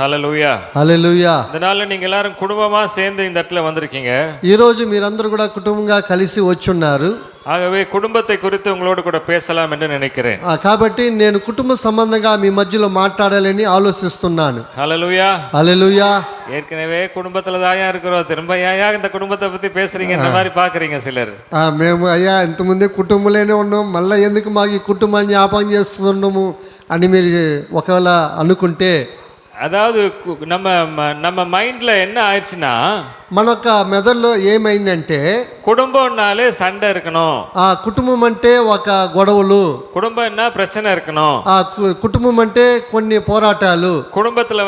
హల్లెలూయా హల్లెలూయా. இதனால நீங்க எல்லாரும் குடும்பமா சேர்ந்து இந்த இடத்துல வந்திருக்கீங்க. ఈ రోజు మీరందరూ కూడా కుటుంబంగా కలిసి వచ్చున్నారు. ஆகவே குடும்பத்தை குறித்து உங்களோடு கூட பேசலாம் என்று நினைக்கிறேன். కాబట్టి నేను కుటుంబ సంబంధంగా మీ మధ్యలో మాట్లాడాలని ఆలోచిస్తున్నాను. హల్లెలూయా హల్లెలూయా. ஏற்கனவே குடும்பத்துல தான் இருக்கிறோம், திரும்ப ஏயா இந்த குடும்பத்தை பத்தி பேசுறீங்க இந்த மாதிரி பாக்குறீங்க சிலர். మేము అయ్యా ఇంతకుముందే కుటుంబంలోనే ఉన్నాం, మళ్ళీ ఎందుకు మాకు ఈ కుటుంబాన్ని జ్ఞాపకం చేస్తున్నాము అని మీరు ఒకవేళ అనుకుంటే, அதாவது நம்ம நம்ம மைண்ட்ல என்ன ஆயிடுச்சுன்னா, మనొక మెదడులో ఏమైందంటే குடும்பம்னாலே சண்டை இருக்கணும், ఆ కుటుంబం అంటే ఒక గొడవలు, குடும்பம்னா பிரச்சனை இருக்கணும், ఆ కుటుంబం అంటే కొన్ని పోరాటాలు, குடும்பத்துல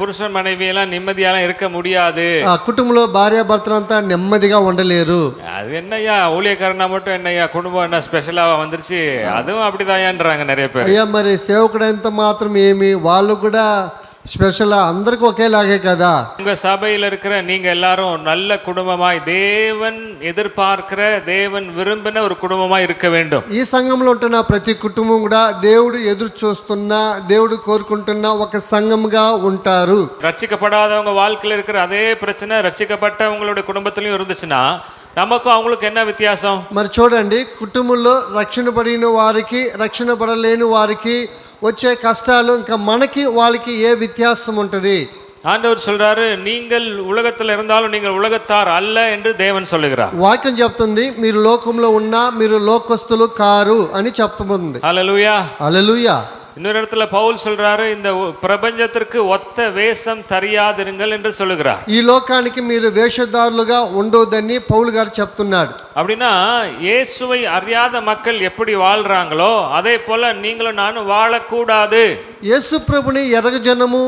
புருஷன் மனைவி எல்லாம் நிம்மதியெல்லாம் இருக்க முடியாது, ఆ కుటుంబంలో భార్యాభర్తలంతా నెమ్మదిగా ఉండలేరు. அது என்னய்யா ஊழியக்காரனா மட்டும் என்னய்யா குடும்பம் என்ன ஸ்பெஷலா வந்துருச்சு, அதுவும் அப்படிதான்ன்றாங்க நிறைய பேர். అయ్యా మరి సేవకుడంత మాత్రం ఏమి, వాళ్ళు కూడా ஸ்பெஷல், అందరికి ఒకేలాగే కదా. உங்க சபையில் இருக்கிற நீங்க எல்லாரும் நல்ல குடும்பமாய் தேவன் எதிர்பார்க்கிற தேவன் விரும்பின ஒரு குடும்பமாய் இருக்க வேண்டும். ఈ సంఘంలో ఉంటున్న ప్రతి కుటుంబం కూడా దేవుడు ఎదురు చూస్తున్న, దేవుడు కోరుకుంటున్న ఒక సంఘంగా ఉంటారు. ரட்சிக்கப்படாதவங்க வாழ்க்கையில் இருக்கிற அதே பிரச்சனை ரட்சிக்கப்பட்டவங்களுடைய குடும்பத்திலையும் இருந்துச்சுன்னா நமக்கும் அவங்களுக்கு என்ன வித்தியாசம்? మరి చూడండి, కుటుంబంలో రక్షణ పడిన వారికి రక్షణ పడలేని వారికి వచ్చే కష్టాలు ఇంకా మనకి వాళ్ళకి ఏ వ్యత్యాసం ఉంటుంది? ஆண்டவர் சொல்றாரு, நீங்கள் உலகத்தில் இருந்தாலும் நீங்கள் உலகத்தார் அல்ல என்று தேவன் சொல்லுகிறார். వాక్యం చెప్తుంది, మీరు లోకంలో ఉన్నా మీరు లోకస్తులు కారు అని చెప్తుంది. హల్లెలూయా హల్లెలూయా. இன்னொரு இடத்துல பவுல் சொல்றாரு, இந்த பிரபஞ்சத்திற்கு ஒத்த வேஷம் தெரியாதிருங்கள் என்று சொல்லுகிறார். ఈ లోకానికి మీరు వేషధారులుగా ఉండొద్దని పౌలు గారు చెప్తున్నాడు. அப்படின்னா இயேசுவை அறியாத மக்கள் எப்படி வாழ்றாங்களோ அதே போல நீங்களும் நானும் வாழக்கூடாது. యేసు ప్రభుని ఎరగజనము,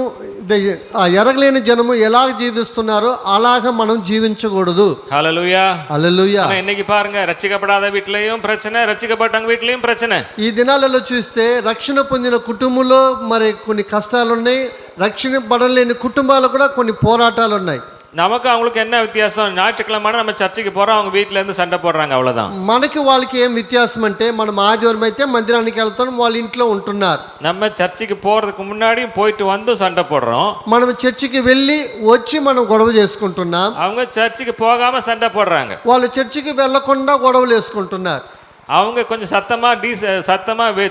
ఎరగలేని జనము ఎలా జీవిస్తున్నారో అలాగ మనం జీవించకూడదు. హల్లెలూయా హల్లెలూయా. இன்னைக்கு பாருங்க, రక్షిக்கப்படாத வீட்லயும் பிரச்சனை, రక్షిக்கப்பட்டவங்க వీట్లயும் பிரச்சனை. ఈ దినాలలో చూస్తే రక్షణ పొందిన కుటుంబంలో మరి కొన్ని కష్టాలు ఉన్నాయి, రక్షణ పడలేని కుటుంబాలు కూడా కొన్ని పోరాటాలు ఉన్నాయి. நமக்கு அவங்களுக்கு என்ன வித்தியாசம்? ஞாயிற்றுக்கிழமை நம்ம சர்ச்சுக்கு போறோம், அவங்க வீட்டுல இருந்து சண்டை போடுறாங்க, அவ்வளவுதான். మనకి వాళ్ళకి ఏం వ్యత్యాసం అంటే, మనం ఆదివారం అయితే మందిరానికి వెళ్తాం, వాళ్ళ ఇంట్లో ఉంటున్నారు. நம்ம சர்ச்சுக்கு போறதுக்கு முன்னாடியும் போயிட்டு வந்து சண்டை போடுறோம், మనం చర్చికి వెళ్ళి వచ్చి మనం గొడవ చేసుకుంటున్నాం. அவங்க சர்ச்சுக்கு போகாம சண்டை போடுறாங்க, వాళ్ళు చర్చికి వెళ్లకుండా గొడవలు వేసుకుంటున్నారు. அவங்க கொஞ்சம் சத்தமா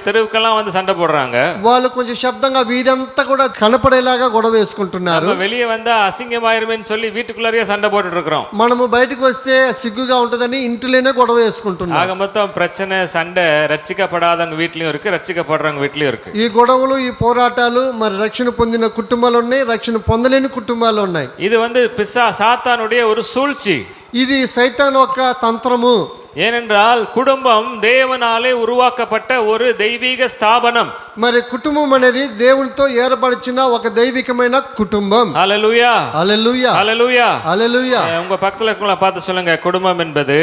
தெருவுக்கெல்லாம் வந்து சண்டை போடுறாங்க, వాళ్ళు కొంచెం శబ్దంగా వీధంతా కూడా కనపడేలాగా గొడవ వేసుకుంటున్నారు. வெளியே வந்தா அசிங்கமாயிருமேன்னு சொல்லி வீட்டுக்குள்ளேயே சண்டை போட்டுட்டு இருக்கிறோம். మనము బయటకు వస్తే సిగ్గుగా ఉంటుందని ఇంట్లోనే గొడవ వేసుకుంటున్నాం. ஆக மொத்தம் பிரச்சனை, சண்டை ரட்சிக்கப்படாதவங்க வீட்லயும் இருக்கு, ரட்சிக்கப்படுறவங்க வீட்லயும் இருக்கு. ఈ గొడవలు, ఈ పోరాటాలు మరి రక్షణ పొందిన కుటుంబాలు ఉన్నాయి, రక్షణ పొందలేని కుటుంబాలు ఉన్నాయి. இது சாத்தானுடைய ஒரு சூழ்ச்சி, ఇది సైతాన్ యొక్క తంత్రము. ஏனென்றால் குடும்பம் தேவனாலே உருவாக்கப்பட்ட ஒரு தெய்வீக ஸ்தாபனம். మరి కుటుంబం అనేది దేవునితో ఏర్పరిచిన ఒక దైవికమైన కుటుంబం. ஹல்லேலூயா హల్లెలూయా ஹல்லேலూயா హల్లెలూయా. உங்க பக்கத்துல இருக்கவங்கள பார்த்து சொல்லுங்க, குடும்பம் என்பது,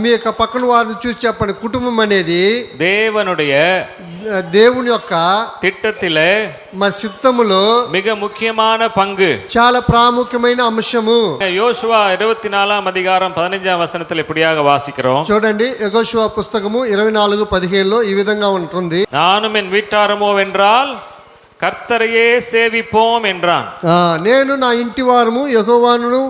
మీ యొక్క పక్కన వారిని చూసి చెప్పండి, కుటుంబం అనేది தேவனுடைய దేవుని యొక్క திட்டத்திலே మరి చిత్తములో மிக முக்கியமான பங்கு, చాలా ప్రాముఖ్యమైన అంశము. யோசுவா 24 அதிகாரம் 15 வசனத்தில் இப்படியாக வாசிக்கிறோம். చూడండి, యెహోషువ పుస్తకము 24:17లో ఈ విధంగా ఉంటుంది, நானும் என் வீட்டாருமோ வென்றால் கர்த்தரையே சேவிப்போம் என்றான். నేను నా ఇంటి వారము యెహోవాను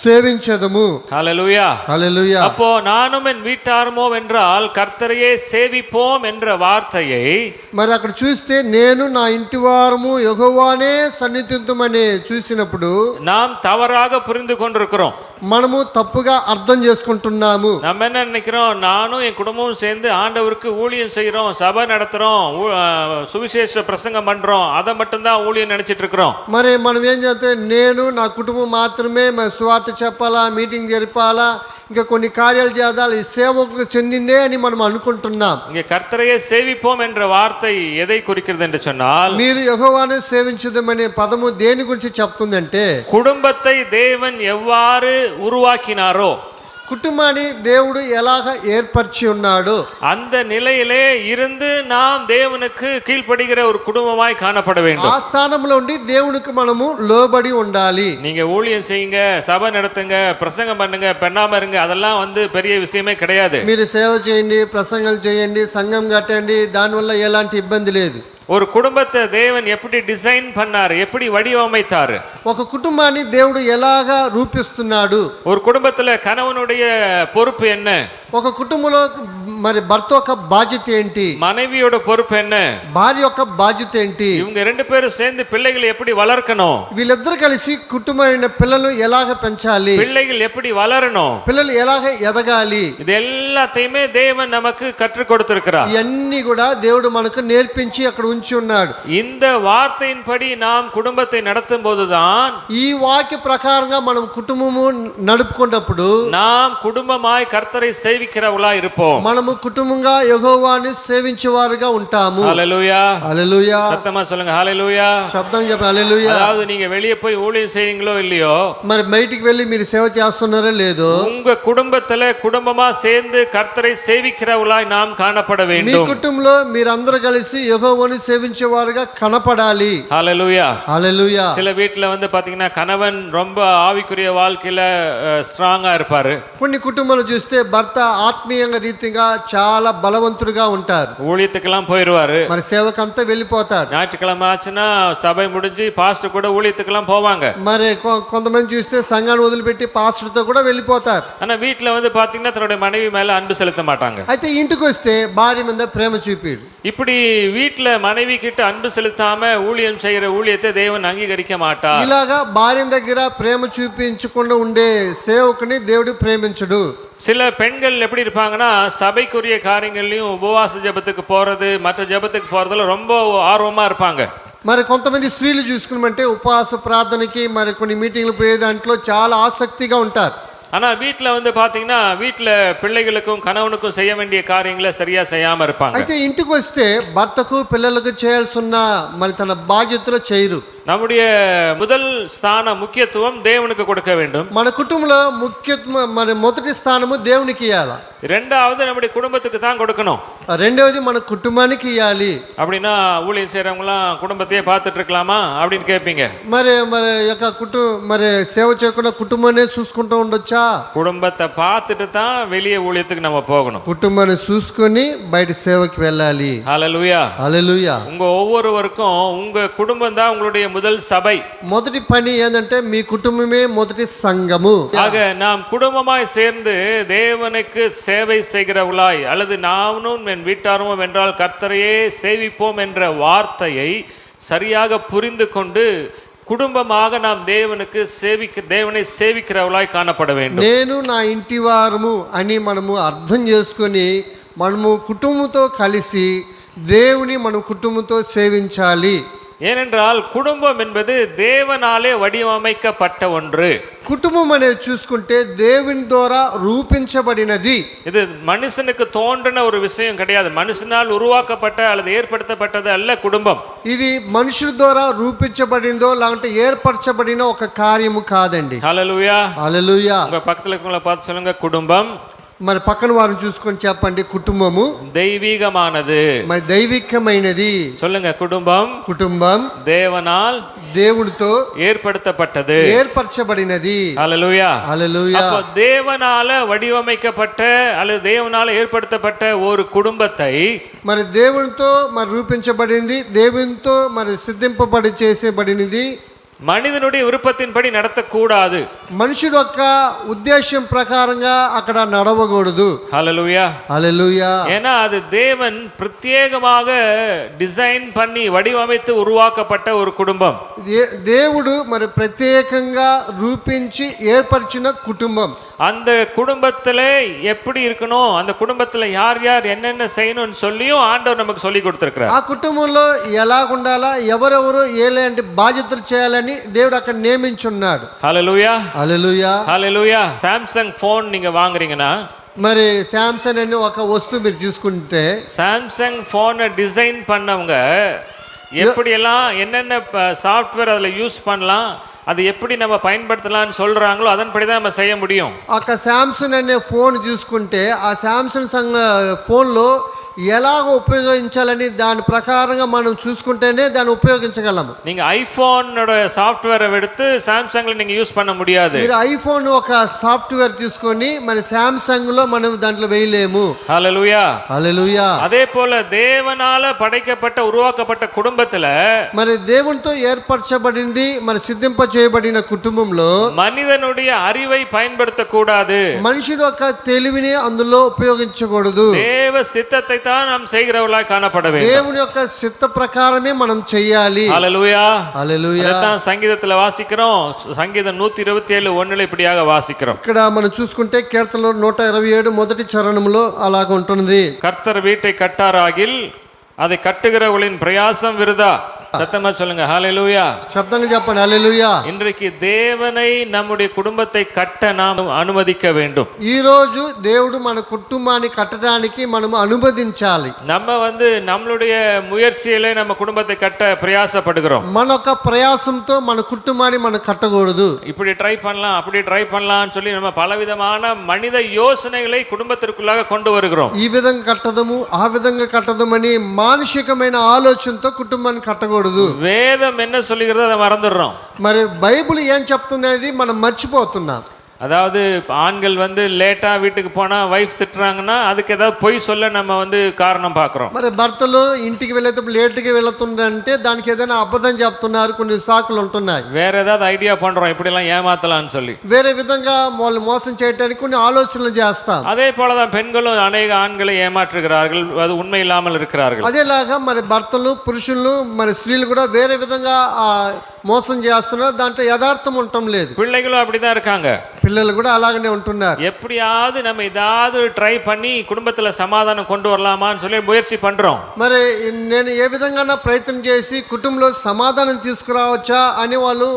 సేవించదము. ஹல்லேலூயா హల్లెలూయా. அப்போ நானும் என் வீட்டாருமோ என்றால் கர்த்தரையே சேவிப்போம் என்ற வார்த்தையை మరి అక్కడ చూస్తే నేను నా ఇంటి వారము యెహోవానే సన్నిధింతుమని చూసినప్పుడు நாம் தவறாக புரிந்து கொண்டிருக்கிறோம். మనము తప్పుగా అర్థం చేసుకుంటున్నాము. நம்ம என்ன நினைக்கிறோம்? நானும் என் குடும்பமும் சேர்ந்து ஆண்டவருக்கு ஊழியம் செய்யறோம், சபை நடத்துறோம், சுவிசேஷ பிரசங்கம் பண்றோம், அதை மட்டும்தான் ஊழியம் நினைச்சிட்டு இருக்கிறோம். మరి మనం ఏం చేస్తే, నేను నా కుటుంబం మాత్రమే స్వార్థ చెప్పాలా, మీటింగ్ జరిపాలా, ఇంకా కొన్ని కార్యాలు చేయాలి, ఈ సేవకు చెందిందే అని మనం అనుకుంటున్నాం. இங்க கர்த்தரையே சேவிப்போம் என்ற வார்த்தை எதை குறிக்கிறது என்று சொன்னால், మీరు యెహోవాను సేవించుదమనే పదము దేని గురించి చెప్తుందంటే, குடும்பத்தை தேவன் எவ்வாறு உருவாக்கினாரோ, కుటుంబాన్ని దేవుడు ఎలాగ ఏర్పరిచి ఉన్నాడు, அந்த நிலையிலே இருந்து நாம் தேவனுக்கு கீழ்ப்படுகிற ஒரு குடும்பமாய் காணப்பட வேண்டும். ఆ స్థానంలో ఉండి దేవునికి మనము లోబడి ఉండాలి. நீங்க ஊழியம் செய்யுங்க, சபை நடத்துங்க, பிரசங்கம் பண்ணுங்க, பெண்ணாம இருங்க, அதெல்லாம் பெரிய விஷயமே கிடையாது. మీరు సేవ చేయండి, ప్రసంగాలు చేయండి, సంఘం కట్టండి, దానివల్ల ఎలాంటి ఇబ్బంది లేదు. ஒரு குடும்பத்தை தேவன் எப்படி டிசைன் பண்ணாரு, எப்படி வடிவமைத்தாரு? ఒక కుటుంబాన్ని దేవుడు ఎలాగా రూపిస్తున్నాడు? ஒரு குடும்பத்துல கணவனுடைய பொறுப்பு என்ன? ఒక కుటుంబంలో మరి భర్త యొక్క బాధ్యత ఏంటి? மனைவியோட பொறுப்பு என்ன? భార్య యొక్క బాధ్యత ఏంటి? இவங்க ரெண்டு பேரும் சேர்ந்து பிள்ளைகளை எப்படி வளர்க்கணும்? వీళ్ళిద్దరు కలిసి కుటుంబమైన పిల్లలను ఎలాగ పెంచాలి? பிள்ளைகள் எப்படி வளரணும்? పిల్లలు ఎలాగ ఎదగాలి? இது எல்லாத்தையுமே தேவன் நமக்கு கற்றுக் கொடுத்திருக்கிறார். ఇవన్నీ కూడా దేవుడు మనకు నేర్పించి అక్కడ ఉంచి ఉన్నాడు. இந்த வார்த்தையின்படி நாம் குடும்பத்தை நடத்தும் போதுதான் ఈ వాక్య ప్రకారంగా మనం కుటుంబము నడుపుకున్నప్పుడు நாம் குடும்பமாய் கர்த்தரை சேவிக்கிறவர்களா இருப்போம். మనము కుటుంబంగా యెహోవాని సేవించేవారుగా ఉంటాము. ஹல்லேலூயா. హల్లెలూయా. சத்தமா சொல்லுங்க ஹல்லேலூயா. శబ్దం చెప్పండి హల్లెలూయా. அதாவது நீங்க வெளியே போய் ஊழியம் செய்றீங்களோ இல்லையோ, మరి బయటికి వెళ్ళి మీరు సేవ చేస్తున్నారో లేదో, உங்க குடும்பத்துல குடும்பமா சேர்ந்து கர்த்தரை சேவிக்கிறவர்களாய் நாம் காணப்பட మీ வேண்டும். కుటుంబంలో మీరందరూ కలిసి యెహోవాని సేవించేవారుగా కనపడాలి. ஹல்லேலூயா. హల్లెలూయా. சில வீட்டுல வந்து பாத்தீங்கன்னா கணவன் ரொம்ப ஆவிக்குரிய வாழ்க்கையில ஸ்ட்ராங்கா இருப்பாரு. కొన్ని కుటుంబాలు చూస్తే భర్త ఆత్మీయంగా రీతిగా చాలా బలవంతుడుగా ఉంటారు. ஊழியத்துக்கெல்லாம் போயிடுவாரு. మరి సేవకంతా వెళ్ళిపోతారు. ஞாயிற்றுக்கிழமை ஆச்சுன்னா சபை முடிஞ்சு பாஸ்டர் கூட ஊழியத்துக்கெல்லாம் போவாங்க. మరి కొంతమంది చూస్తే సంఘాన్ని వదిలిపెట్టి పాస్టర్తో కూడా వెళ్ళిపోతారు. ஆனா வீட்டுல வந்து பாத்தீங்கன்னா தன்னுடைய மனைவி மேல அன்பு செலுத்த மாட்டாங்க. అయితే ఇంటికి వస్తే భార్య మీద ప్రేమ చూపిడు. இப்படி வீட்டுல மனைவி கிட்ட அன்பு செலுத்தாம ஊழியம் செய்யற ஊழியத்தை தேவன் அங்கீகரிக்க மாட்டார். ఇలాగా భార్య దగ్గర ప్రేమ చూపించకుండా ఉండే సేవకుని దేవుడు ప్రేమించడు. சில பெண்கள் எப்படி இருப்பாங்கன்னா சபைக்குரிய காரியங்கள்லயும் உபவாச ஜெபத்துக்கு போறது, மற்ற ஜெபத்துக்கு போறதுல ரொம்ப ஆர்வமா இருப்பாங்க. మరి కొంతమంది స్త్రీలు చూసుకున్నమంటే ఉపవాస ప్రార్థనకి మరి కొన్ని మీటింగ్లు పోయే దాంట్లో చాలా ఆసక్తిగా ఉంటారు. ஆனா வீட்டுல வந்து பாத்தீங்கன்னா வீட்டுல பிள்ளைகளுக்கும் கணவனுக்கும் செய்ய வேண்டிய காரியங்களை சரியா செய்யாம இருப்பாங்க. అయితే ఇంటికి వస్తే భర్తకు పిల్లలకు చేయాల్సిన మరి తన బాధ్యతలు చేయరు. நம்முடைய முதல் ஸ்தானம் முக்கியத்துவம் தேவனுக்கு கொடுக்க வேண்டும். మన కుటుంబంలో మరి మొదటి స్థానము దేవునికి ఇవ్వాలి. இரண்டாவது நம்முடைய குடும்பத்துக்கு தான் கொடுக்கணும். రెండవది మన కుటుంబానికి ఇవ్వాలి. அப்படின்னா ஊழியம் செய்யறவங்களாம் குடும்பத்தையே பார்த்துட்டு இருக்கலாமா அப்படின்னு கேட்பீங்க. మరి మరి సేవ చేయకుండా కుటుంబాన్ని చూసుకుంటూ ఉండొచ్చా? குடும்பத்தை பார்த்துட்டு தான் வெளியே ஊழியத்துக்கு நம்ம போகணும். కుటుంబాన్ని చూసుకొని బయట సేవకి వెళ్ళాలి. ஹல்லேலூயா. హల్లెలూయా. உங்க ஒவ்வொருவருக்கும் உங்க குடும்பம் தான் உங்களுடைய முதல் சபை. మొదటి పని ఏంటంటే మీ కుటుంబమే మొదటి సంఘము. ஆக நாம் குடும்பமாய் சேர்ந்து தேவனுக்கு சேவை செய்கிறவர்களாய் அல்லது நானும் என் வீட்டாரும் என்றால் கர்த்தரையே சேவிப்போம் என்ற வார்த்தையை சரியாக புரிந்து கொண்டு குடும்பமாக நாம் தேவனை சேவிக்கிறவர்களாய் காணப்பட வேண்டும். నేను నా ఇంటి వారము అని మనము అర్థం చేసుకొని మనము కుటుంబంతో కలిసి దేవుని మన కుటుంబంతో సేవించాలి. ஏனென்றால் குடும்பம் என்பது தேவனாலே வடிவமைக்கப்பட்ட ஒன்று. కుటుంబం అనేది చూసుకుంటే దేవుని ద్వారా రూపించబడినది. இது மனுஷனுக்கு தோன்றின ஒரு விஷயம் கிடையாது. மனுஷனால் உருவாக்கப்பட்ட அல்லது ஏற்படுத்தப்பட்டது அல்ல குடும்பம். ఇది మనుషుల ద్వారా రూపించబడిందో లేదంటే ఏర్పరచబడిన ఒక కార్యము కాదండి. హల్లెలూయా. హల్లెలూయా. உங்க பக்கத்துல இருக்கவங்கள பார்த்து சொல்லுங்க, குடும்பம் మరి పక్కన వారిని చూసుకొని చెప్పండి, కుటుంబము தெய்வீகமானது. మరి దైవికమైనది. சொல்லுங்க, குடும்பம் కుటుంబం தேவனால் దేవుడితో ஏற்படுத்தப்பட்டது, ఏర్పరచబడినది. ஹல்லேலூயா. హల్లెలూయా. அப்போ தேவனால வடிவமைக்கப்பட்ட அல்லது தேவனால ஏற்படுத்தப்பட்ட ஒரு குடும்பத்தை మరి దేవునితో మరి రూపించబడింది, దేవునితో మరి సిద్ధింపబడి చేసేబడినది. மனிதனுடைய விருப்பத்தின்படி நடத்தக்கூடாது. మనుషుడు యొక్క ఉద్దేశం ప్రకారంగా అక్కడ నడవకూడదు. ஹல்லேலூயா. హల్లెలూయా. ஏன்னா அது தேவன் பிரத்யேகமாக டிசைன் பண்ணி வடிவமைத்து உருவாக்கப்பட்ட ஒரு குடும்பம். దేవుడు మరి ప్రత్యేకంగా రూపించి ఏర్పరిచిన కుటుంబం. அந்த குடும்பத்துல எப்படி இருக்கணும், அந்த குடும்பத்துல யார் யார் என்னென்ன செய்யணும்னு சொல்லியும் ஆண்டவர் நமக்கு சொல்லி கொடுத்திருக்கிறார். ఆ కుటుంబంలో ఎలా ఉండాలా, ఎవరెవరు ఎలాంటి బాధ్యతలు చేయాలని దేవుడు అక్కడ నియమించున్నాడు. హల్లెలూయా. హల్లెలూయా. హల్లెలూయా. சாம்சங் போன் நீங்க வாங்குறீங்கன்னா, మరి శాంసంగ్ అనే ఒక వస్తువు మీరు తీసుకుంటే, சாம்சங் போனை டிசைன் பண்ணவங்க எப்படியெல்லாம் என்னென்ன சாஃப்ட்வேர் அதில் யூஸ் பண்ணலாம், அது எப்படி நம்ம பயன்படுத்தலாம்னு சொல்றாங்களோ அதன்படி தான் நம்ம செய்ய முடியும். ఒక శాంసంగ్ అనే ఫోన్ చూసుకుంటే ఆ శాంసంగ్ ఫోన్లో ఎలాగ ఉపయోగించాలని దాని ప్రకారంగా మనం చూసుకుంటేనే దాన్ని ఉపయోగించగలము. நீங்க ஐபோனோட சாஃப்ட்வேரை எடுத்து சாம்சங்ல நீங்க யூஸ் பண்ண முடியாது. మీరు ఐఫోన్ ఒక సాఫ్ట్వేర్ తీసుకొని మరి సామ్సంగ్ లో మనం దాంట్లో వేయలేము. ஹalleluya. హల్లెలూయా. அதே போல தேவனால படைக்கப்பட்ட உருவாக்கப்பட்ட குடும்பத்துல మరి దేవునితో ఏర్పరచబడింది మరి సిద్ధింప చేయబడిన కుటుంబంలో மனிதனுடைய அறிவை பயன்படுத்தக்கூடாது. మనుషుడు యొక్క తెలివిని అందులో ఉపయోగించకూడదు. தேவ சித்தத்தை தான் நாம் செய்கிறவர்களாய் காணப்பட வேண்டும். దేవుని యొక్క చిత్త ప్రకారమే మనం చెయ్యాలి. ஹalleluya. హల్లెలూయా. அதான் சங்கீதத்துல வாசிக்கிறோம். சங்கீதம் 127:1 இப்படியாக வாசிக்கிறோம். ఇక్కడ మనం చూసుకుంటే కీర్తనలో 127 మొదటి చరణంలో అలాగ ఉంటుంది. கர்த்தர் வீட்டை கட்டாராகில் அதை கட்டுகிறவர்களின் பிரயாசம் விருதா. சத்தமா சொல்லுங்க ஹalleluya. శబ్దంగా చెప్పండి హల్లెలూయా. இன்றைக்கு தேவனை நம்முடைய குடும்பத்தை கட்ட நாம் அனுமதிக்க வேண்டும். ఈ రోజు దేవుడు మన కుటుంబాన్ని కట్టడానికి మనము అనుమతించాలి. நம்ம நம்மளுடைய முயற்சியிலே நம்ம குடும்பத்தை கட்ட பிரயாசப்படுகிறோம். మన యొక్క ప్రయాసంతో మన కుటుంబాన్ని మనం కట్టకూడదు. இப்படி ட்ரை பண்ணலாம் அப்படி ட்ரை பண்ணலாம்னு சொல்லி நம்ம பலவிதமான மனித யோசனைகளை குடும்பத்திற்குள்ளாக கொண்டு வருகிறோம். ఈ విధంగా కట్టదము ఆ విధంగా కట్టదమని మానసికమైన ఆలోచనతో కుటుంబాన్ని కట్టకూడదు. வேதம் என்ன சொல்லுகிறதோ அதை மறந்துடுறோம். మరి బైబిల్ ఏం చెప్తున్నది మనం మర్చిపోతున్నాం. அதாவது ஆண்கள் லேட்டா வீட்டுக்கு போனா வைஃப் திட்டுறாங்கன்னா அதுக்கு ஏதாவது பொய் சொல்ல நம்ம காரணம் பார்க்கிறோம். మరి భర్తలు ఇంటికి వెళ్ళేటప్పుడు లేటుగా వెళ్తుందంటే దానికి ఏదైనా అబద్ధం చెప్తున్నారు, కొన్ని సాకులు ఉంటున్నాయి. வேற ஏதாவது ஐடியா பண்றோம் இப்படி எல்லாம் ஏமாத்தலாம்னு சொல்லி వేరే విధంగా వాళ్ళు మోసం చేయడానికి కొన్ని ఆలోచనలు చేస్తాం. அதே போலதான் பெண்களும் அநேக ஆண்களை ஏமாற்றுகிறார்கள், அது உண்மை இல்லாமல் இருக்கிறார்கள். అదేలాగా మరి భర్తలు పురుషులు మరి స్త్రీలు కూడా వేరే విధంగా మోసం చేస్తున్నారు, దాంట్లో యథార్థం ఉండటం లేదు. பிள்ளைகளும் அப்படிதான் இருக்காங்க. పిల్లలు కూడా అలాగనే ఉంటున్నారు. எப்படியாவது நம்ம ஏதாவது ட்ரை பண்ணி குடும்பத்துல சமாதானம் கொண்டு வரலாமான்னு சொல்லி முயற்சி பண்றோம். మరి నేను ఏ విధంగా ప్రయత్నం చేసి కుటుంబంలో సమాధానం తీసుకురావచ్చా అని వాళ్ళు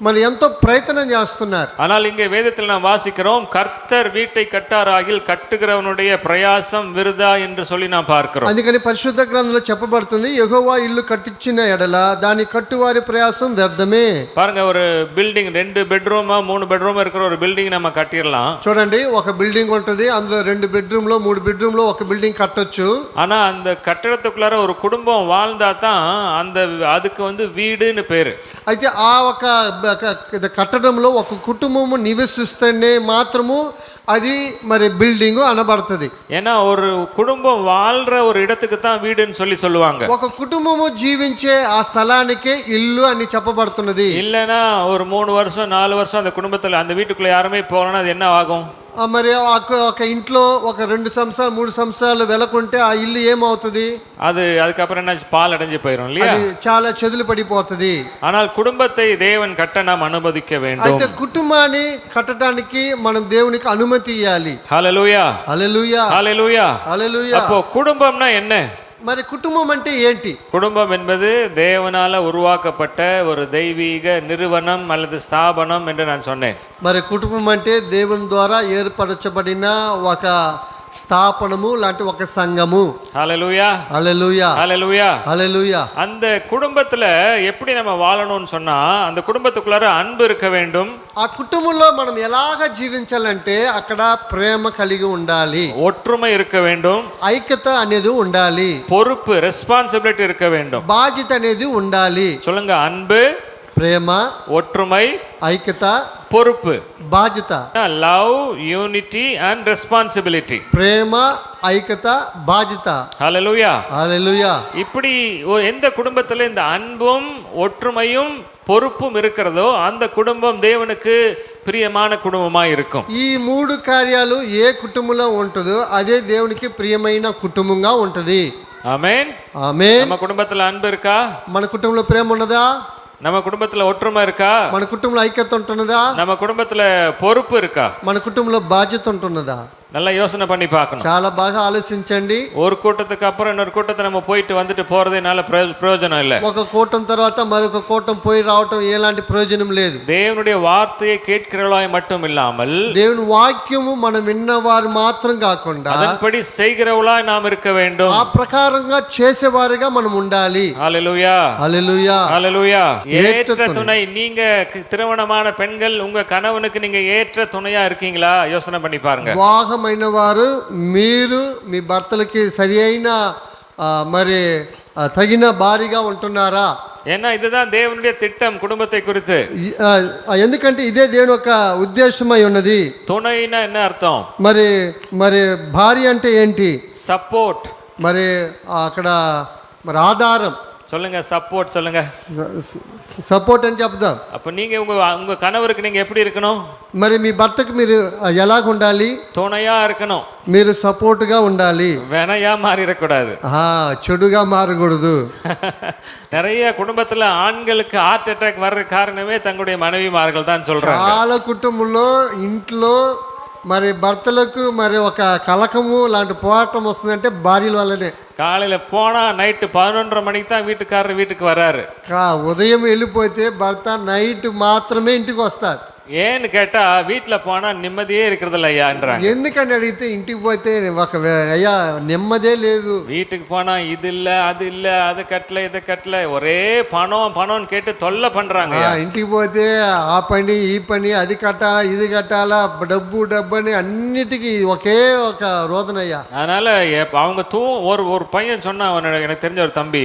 మరి ఎంతో ప్రయత్నం చేస్తున్నారు. ஆனால் இங்கே வேதத்தில் நாம் வாசிக்கிறோம், கர்த்தர் வீட்டை கட்டாராகில் கட்டுகிறவனுடைய பிரயாசம் விருதா என்று சொல்லி நாம் பார்க்கிறோம். అందుకని పరిశుద్ధ గ్రంథంలో చెప్పబడుతుంది, యెహోవా ఇల్లు కట్టించిన ఎడల దాని కట్టువారి ప్రయాసం వ్యర్థమే. பாருங்க, ஒரு பில்டிங் 2 பெட்ரூமா 3 பெட்ரூமா இருக்கிற ஒரு பில்டிங் நம்ம கட்டிடலாம். చూడండి, ఒక బిల్డింగ్ ఉంటుంది, అందులో 2 బెడ్రూమ్లో 3 బెడ్రూమ్లో ఒక బిల్డింగ్ కట్టొచ్చు. ஆனா அந்த கட்டடத்துக்குள்ளார ஒரு குடும்பம் வாழ்ந்தா தான் அதுக்கு வீடுன்னு பேரு. అయితే ఆ ఒక కట్టడంలో ఒక కుటుంబము నివసిస్తేనే మాత్రము అది మరి బిల్డింగ్ అనబడుతుంది. ஏன்னா ஒரு குடும்பம் வாழ்ற ஒரு இடத்துக்கு தான் வீடுன்னு சொல்லுவாங்க. ఒక కుటుంబము జీవించే ఆ స్థలానికే ఇల్లు అని చెప్పబడుతున్నది. இல்லைன்னா ஒரு 3 வருஷம் 4 வருஷம் அந்த குடும்பத்துல அந்த வீட்டுக்குள்ள யாருமே போகலன்னா அது என்ன ஆகும்? మరి ఒక ఇంట్లో ఒక 2 సంవత్సరాలు 3 సంవత్సరాలు వెలకుంటే ఆ ఇల్లు ఏమవుతుంది? அதுக்கப்புறம் என்ன, பால் அடைஞ்சு போயிடும் இல்லையா? అది చాలా చెదులు పడిపోతుంది. ஆனால் குடும்பத்தை தேவன் கட்ட நாம் அனுமதிக்க வேண்டும். అయితే కుటుంబాన్ని కట్టడానికి మనం దేవునికి అనుమతి ఇవ్వాలి. హల్లెలూయా హల్లెలూయా హల్లెలూయా హల్లెలూయా. அப்போ குடும்பம்னா என்ன? మరి కుటుంబం అంటే ఏంటి? குடும்பம் என்பது தேவனால உருவாக்கப்பட்ட ஒரு தெய்வீக நிறுவனம் அல்லது ஸ்தாபனம் என்று நான் சொன்னேன். మరి కుటుంబం అంటే దేవుని ద్వారా ఏర్పరచబడిన ఒక స్థాపనము లాంటి ఒక సంఘము. ஹல்லேலூயா హల్లెలూయా ஹல்லேலூயா హల్లెలూయా. அந்த குடும்பத்துல எப்படி நம்ம வாழணும்னு சொன்னா அந்த குடும்பத்துக்குள்ளார அன்பு இருக்க வேண்டும். ఆ కుటుంబంలో మనం ఎలాగ జీవించాలంటే అక్కడ ప్రేమ కలిగి ఉండాలి, ஒற்றுமை இருக்க வேண்டும், ఐక్యత అనేది ఉండాలి, பொறுப்பு ரெஸ்பான்சிபிலிட்டி இருக்க வேண்டும். బాధ్యత అనేది ఉండాలి. சொல்லுங்க, அன்பு, ప్రేమ, ஒற்றுமை, ఐక్యత, பொறுப்பு, బాధ్యత. Love, unity and responsibility. ప్రేమ, ఐక్యత, బాధ్యత. ஹல்லேலூயா హల్లెలూయా. இப்படி எந்த குடும்பத்துல இந்த அன்பும் ஒற்றுமையும் பொறுப்பும் இருக்கிறதோ அந்த குடும்பம் தேவனுக்கு பிரியமான குடும்பமா இருக்கும். ఈ 3 కార్యాలు ఏ కుటుంబంలో ఉంటుందో అదే దేవునికి ప్రియమైన కుటుంబంగా ఉంటది. ஆமென் ఆమేన్. நம்ம குடும்பத்துல அன்பு இருக்கா? మన కుటుంబంలో ప్రేమ ఉన్నదా? நம்ம குடும்பத்துல ஒற்றுமை இருக்கா? మన కుటుంబంలో ఐక్యత ఉంటున్నదా? நம்ம குடும்பத்துல பொறுப்பு இருக்கா? మన కుటుంబంలో బాధ్యత ఉంటున్నదా? நல்லா யோசனை பண்ணி பார்க்கணும். చాలా బాగా ఆలోచించండి. ஒரு கூட்டத்துக்கு அப்புறம் இன்னொரு கூட்டத்தை நம்ம போயிட்டு வந்துட்டு போறதுனால பிரயோஜனம் இல்லை. ఒక కూటం తర్వాత మరొక కూటం పోయి రావటం ఎలాంటి ప్రయోజనం లేదు. தேவனுடைய வார்த்தையை கேட்கிறவளாய் மட்டும் இல்லாமல் దేవుని వాక్యము మనం విన్నవారు మాత్రం కాకుండా அதன்படி செய்கிறவளாய் நாம் இருக்க வேண்டும். ఆ ప్రకారంగా చేసేవారుగా మనం ఉండాలి. ஹல்லேலூயா హల్లెలూయా ஹல்லேலூயா. ஏற்ற ஏற்ற துணை. நீங்க திருமணமான பெண்கள் உங்க கணவனுக்கு நீங்க ஏற்ற துணையா இருக்கீங்களா? யோசனை பண்ணி பாருங்க. వివాహమైన వారు మీరు మీ భర్తలకి సరి అయిన మరి తగిన భారీగా ఉంటున్నారా? ஏன்னா இதுதான் தேவனுடைய திட்டம் குடும்பத்தை குறித்து. ఎందుకంటే ఇదే దేవుని యొక్క ఉద్దేశమై ఉన్నది. துணைனா என்ன అర్థం? మరి మరి భార్య అంటే ఏంటి? సపోర్ట్. మరి అక్కడ మరి ఆధారం சொல்லுங்க, சப்போர்ட் சொல்லுங்க. సపోర్ట్ అని చెప్తాం. அப்ப நீங்க உங்க கணவருக்கு நீங்க எப்படி இருக்கணும்? మరి మీ భర్తకు మీరు ఎలాగ ఉండాలి? துணையா இருக்கணும். మీరు సపోర్ట్గా ఉండాలి, వెనయా మారిరக்கூடாது. చెడుగా మారకూడదు. நிறைய குடும்பத்துல ஆண்களுக்கு ஹார்ட் அட்டாக் வர்ற காரணமே தங்களுடைய மனைவிமார்கள் தான் சொல்றாங்க. చాలా కుటుంబంలో ఇంట్లో మరి భర్తలకు మరి ఒక కలకము లాంటి పోరాటం వస్తుందంటే భార్యల వల్లనే. காலையில போனா நைட்டு 11:30 மணிக்கு தான் வீட்டுக்கு வராரு. ఉదయం వెళ్ళిపోతే భర్త నైట్ మాత్రమే ఇంటికి వస్తాడు. ஏன்னு கேட்டா வீட்டுல போனா நிம்மதியே இருக்கிறதில்ல ஐயான்றாங்க. ఎందుకని అడిగితే ఇంటికి పోతే ఒక అయ్యా నెమ్మదే లేదు. வீட்டுக்கு போனா இது இல்ல அது இல்ல அது கட்டல இது கட்டல ஒரே பணம் கேட்டு தொல்லை பண்றாங்க. ఇంటికి పోతే ఆ పని ఈ పని అది కట్టాలా ఇది కట్టాలా డబ్బు అని అన్నిటికీ ఒకే ఒక రోదనయ్యా. அதனால அவங்க ஒரு பையன் சொன்னா, எனக்கு தெரிஞ்ச ஒரு தம்பி,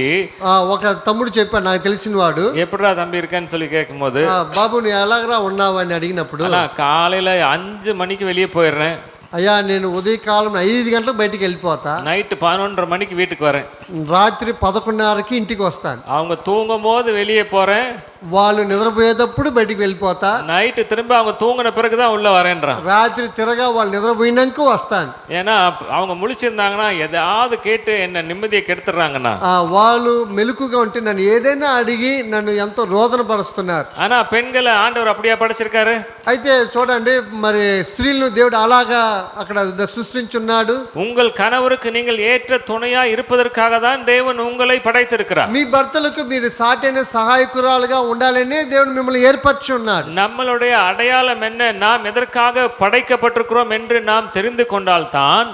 ఒక తమ్ముడు చెప్పాడు, నాకు తెలిసిన వాడు, எப்படிடா தம்பி இருக்கேன்னு சொல்லி கேட்கும்போது, బాబు నీ ఎలాగరా ఉన్నావు అని అడిగినప్పుడు, காலையில 5 மணிக்கு வெளியே போயிடுறேன் అయ్యా నేను ఉదయకాలం 5 గంటలకు బయటికి వెళ్ళిపోతా, நைட்டு 11:30 மணிக்கு வீட்டுக்கு வரேன், రాత్రి 11:30కి ఇంటికి వస్తాను, அவங்க தூங்கும் போது வெளியே போறேன், వాళ్ళు నిద్రపోయేటప్పుడు బయటికి వెళ్ళిపోతా, నైట్ திரும்ப அவங்க தூங்கின பிறகுதான் உள்ள வரேன்றான், రాత్రి తిరగా వాళ్ళు నిద్రపోయినాక వస్తాను. ஏன்னா அவங்க முழிச்சிருந்தாங்கன்னா எதாவது கேட்டு என்ன நிம்மதியை கெடுத்துறாங்கண்ணா. వాళ్ళు మెలకుగా ఉంటే నన్ను ఏదైనా అడిగి నన్ను ఎంతో రోదన పరుస్తున్నారు. ஆனா பெண்களை ஆண்டவர் அப்படியே படைச்சிருக்காரு. అయితే చూడండి, మరి స్త్రీలను దేవుడు అలాగా అక్కడ సృష్టించున్నాడు. உங்கள் கணவருக்கு நீங்கள் ஏற்ற துணையா இருப்பதற்காக தான் தேவன் உங்களை படைத்திருக்கிறார். మీ భర్తలకు మీరు సాటైన సహాయకురాలుగా ఉండాలనే దేవుడు మిమ్మల్ని ఏర్పరచి ఉన్నాడు. நம்மளுடைய அடையாளம் என்ன, நாம் எதற்காக படைக்கப்பட்டிருக்கிறோம் என்று நாம் தெரிந்து கொண்டால் தான்,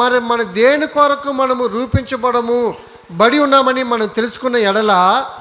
మరి మన దేని కొరకు మనము రూపించబడము బడి ఉన్నామని మనం తెలుసుకున్న ఎడల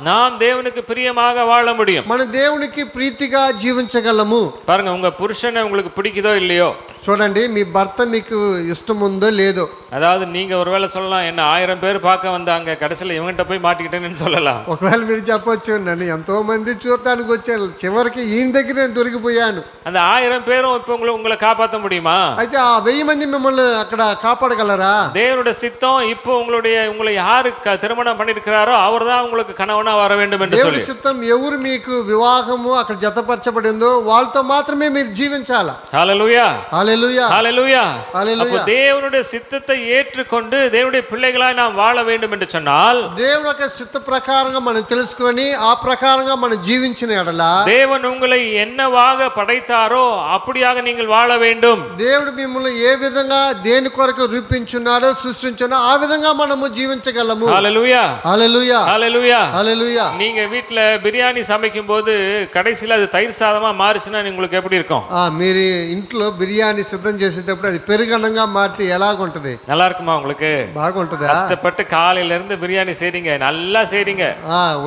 நாம் தேவனுக்கு பிரியமாக வாழ முடியும். మన దేవునికి ప్రీతిగా జీవించగలము. பாருங்க, உங்க புருஷனை உங்களுக்கு பிடிக்குதோ இல்லையோ, చూడండి మీ భర్త మీకు ఇష్టం ఉందో లేదో. அதாவது நீங்க ஒருவேளை சொல்லலாம், என்ன 1000 பேர் பார்க்க வந்தாங்க, கடைசியில் இவங்கிட்ட போய் மாட்டிக்கிட்டேன்னு சொல்லலாம். ఒకవేళ మీరు చెప్పొచ్చు, నన్ను ఎంతో మంది చూడటానికి వచ్చారు, చివరికి ఈయన దగ్గర నేను దొరికిపోయాను. அந்த 1000 பேரும் இப்ப உங்களை காப்பாற்ற முடியுமா? అయితే ఆ 1000 మంది మిమ్మల్ని అక్కడ కాపాడగలరా? தேவனுடைய சித்தம் இப்போ உங்களை யாரு திருமணம் பண்ணிருக்கிறாரோ அவர் தான் உங்களுக்கு கணவனா வர வேண்டும் என்று சொல்லி. దేవుని చిత్తం ఎవరు మీకు వివాహము అక్కడ జతపరచబడిందో వాళ్ళతో మాత్రమే మీరు జీవించాలా. హల్లెలూయా, హల్లెలూయా, హల్లెలూయా, హల్లెలూయా. அப்ப தேவனுடைய சித்தத்தை ஏற்றுக்கொண்டு தேவனுடைய பிள்ளைகளாய் நாம் வாழ வேண்டும் என்று சொன்னால், దేవుని యొక్క చిత్త ప్రకారంగా మనం తెలుసుకొని ఆ ప్రకారంగా మనం జీవించిన ఎడల, தேவன் உங்களை என்னவாக படைத்தாரோ அப்படியாக நீங்கள் வாழ வேண்டும். దేవుడు మిమ్మల్ని ఏ విధంగా దేని కొరకు రూపించున్నాడో సృష్టించాడో ఆ విధంగా మనము జీవించగలము. హల్లెలూయా, హల్లెలూయా, హల్లెలూయా, హల్లెలూయా. நீங்க வீட்ல பிரியாணி சமைக்கும் போது கடைசில அது தயிர் சாதமா மாறிச்சுனா உங்களுக்கு எப்படி இருக்கும்? మీరు ఇంట్లో బిర్యానీ సిద్ధం చేసేటప్పుడు అది పెరుగన్నంగా మారితే ఎలాగుంటది? நல்லா இருக்குமா உங்களுக்கு? బాగుంటదా? కష్టపட்டு காலையில இருந்து బిర్యానీ செய்றீங்க, நல்லா செய்றீங்க,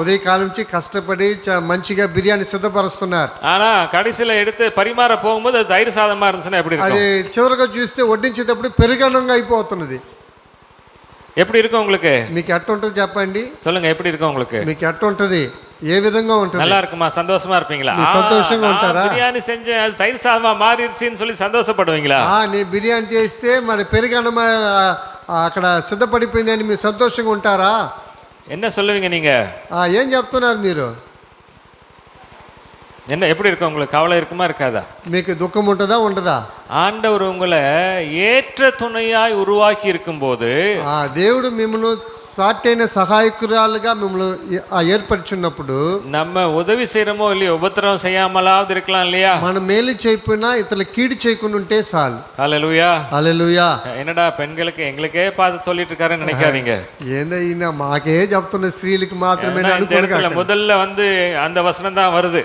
ఉదయకాలం నుంచి కష్టపడి మంచిగా బిర్యానీ సిద్ధపరుస్తున్నారు. ஆனா கடைசில எடுத்து பரிமாற போகும்போது அது தயிர் சாதமா இருந்துச்சுன்னா எப்படி இருக்கும்? అది చివరగా చూస్తే వడ్డించేటప్పుడు పెరుగన్నంగా అయిపోతున్నది. எப்படி இருக்கும் உங்களுக்கு? మీకు ఎట్ట ఉంటుంది చెప్పండి? சொல்லுங்க, எப்படி இருக்கும் உங்களுக்கு? మీకు ఎట్ట ఉంటుంది? ఏ విధంగా ఉంటుంది? நல்லா இருக்குமா? சந்தோஷமா இருப்பீங்களா? సంతోషంగా ఉంటారా? బిర్యానీ செஞ்சேன், அது தயிர் சாதமா மாறிடுச்சுன்னு சொல்லி சந்தோஷப்படுவீங்களா? నీ బిర్యానీ చేస్తే మరి పెరుగన్నం అక్కడ సిద్ధపడిపోయింది అని మీరు సంతోషంగా ఉంటారా? என்ன சொல்லுவீங்க நீங்க? ఏం చెప్తున్నారు మీరు? என்ன எப்படி இருக்கும் உங்களுக்கு? கவலை இருக்குமா இருக்காதா? మీకు దుఃఖం ఉంటుందా ఉండదా? ஆண்டவர் உங்களை ஏற்ற துணையாய் உருவாக்கி இருக்கும்போது, దేవుడు మిమ్మల్ని సాటైన సహాయకురాలుగా మిమ్మల్ని ఏర్పరచున్నప్పుడు, நம்ம உதவி செய்யறோமோ இல்லையோ, உபத்திரவம் செய்யாமலாவது இருக்கலாம் இல்லையா? మనం మేలు చేయకపోయినా ఇతరులు కీడు చేయకుండా ఉంటే చాలు. హల్లెలూయా, హల్లెలూయా. என்னடா பெண்களுக்கு ఎங்களுకే பார்த்து சொல்லிட்டு இருக்காருன்னு நினைக்காதீங்க. ఏందో ఈయన మాకే చెప్తున్న స్త్రీలకు మాత్రమే అనుకోండి. முதல்ல அந்த வசனம் தான் வருது.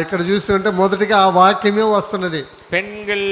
ఇక్కడ చూస్తుంటే మొదటిగా ఆ వాక్యమే వస్తున్నది. பெண்கள்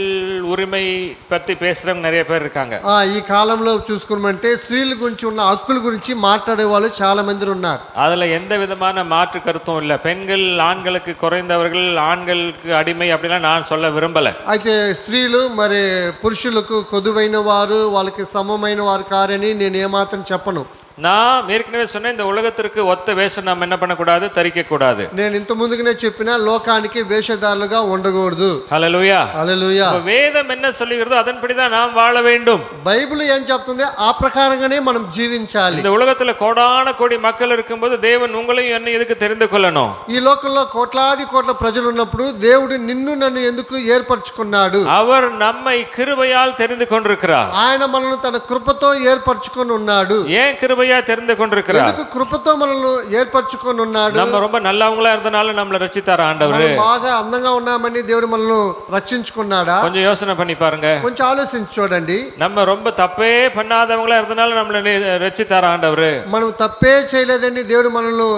உரிமை பத்தி பேசுறவங்க நிறைய பேர் இருக்காங்க. ఈ కాలంలో చూసుకున్నామంటే స్త్రీల గురించి ఉన్న హక్కుల గురించి మాట్లాడే వాళ్ళు చాలా మంది ఉన్నారు. அதுல எந்த விதமான மாற்று கருத்தும் இல்ல. பெண்கள் ஆண்களுக்கு குறைந்தவர்கள், ஆண்களுக்கு அடிமை அப்படிலாம் நான் சொல்ல விரும்பல. అయితే స్త్రీలు మరి పురుషులకు కొదువైన వారు, వాళ్ళకి సమమైన వారు కారని నేను ఏమాత్రం చెప్పను. நான் ஏற்கனவே சொன்னேன், இந்த உலகத்திற்கு ஒத்த வேஷம் நாம் என்ன பண்ணக்கூடாது, தரிக்க கூடாது. నేను ఇంత ముందుగానే చెప్పిన లోకానికి వేషధారులుగా ఉండకూడదు. హల్లెలూయా హల్లెలూయా. வேதம் என்ன சொல்லுகிறதோ அதன்படி தான் நாம் வாழ வேண்டும். బైబిల్ ఏం చెప్తుంది ఆ ప్రకారంగానే మనం జీవించాలి. இந்த உலகத்துல கோடான கோடி மக்கள் இருக்கும்போது தேவன் உங்களையும் என்ன எதுக்கு தெரிந்து கொள்ளணும்? ఈ లోకంలో కోట్లాది కోట్ల ప్రజలు ఉన్నప్పుడు దేవుడు నిన్ను నన్ను ఎందుకు ఏర్పరచుకున్నాడు? அவர் நம்மை கிருபையால் தெரிந்து கொண்டிருக்கிறார். ఆయన మనల్ని తన కృపతో ఏర్పరచుకొని ఉన్నాడు. ஏன் கிருபையா தெரிந்து கொண்டிருக்கிறார்? ఎందుకు కృపతో మనల్ని ఏర్పరచుకొని ఉన్నాడు? நம்ம ரொம்ப நல்லவங்களா இருந்தனால நம்மள ரட்சித்தார் ஆண்டவர். మనం బాగా అందంగా ఉన్నామని దేవుడు మనల్ని రక్షించుకున్నాడా? கொஞ்சம் யோசனை பண்ணி பாருங்க. కొంచెం ఆలోచించి చూడండి. நம்ம ரொம்ப தப்பே பண்ணாதவங்களா இருந்தனால நம்மள ரட்சித்தார் ஆண்டவர். మనం తప్పే చేయలేదని దేవుడు మనల్ని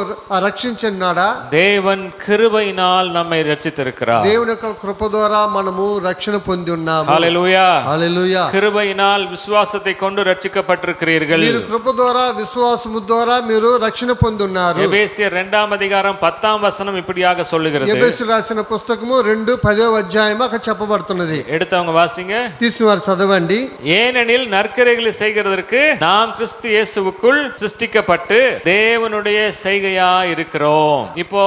రక్షించున్నాడా? தேவன் கிருபையினால் நம்மை ரட்சித்திருக்கிறார். దేవుని యొక్క కృప ద్వారా మనము రక్షణ పొంది ఉన్నాము. హల్లెలూయా హల్లెలూయా. கிருபையினால் விசுவாசத்தை கொண்டு ரட்சிக்கப்பட்டிருக்கிறீர்கள். మీరు కృప ద్వారా విశ్వాసము ద్వారా మీరు రక్షణ పొందున్నారు. எபேசியர் 2:10 இப்படியாக சொல்லுகிறது. ఎబేసు రాసిన పుస్తకము 2:10 అక్కడ చెప్పబడుతున్నది. எடுத்தவங்க வாசிங்க. తీసిన వారు చదవండి. ஏனெனில் நற்கிரைகளை செய்கிறதற்கு நாம் கிறிஸ்து இயேசுவுக்குள் சிருஷ்டிக்கப்பட்டு தேவனுடைய செய்கையா இருக்கிறோம். இப்போ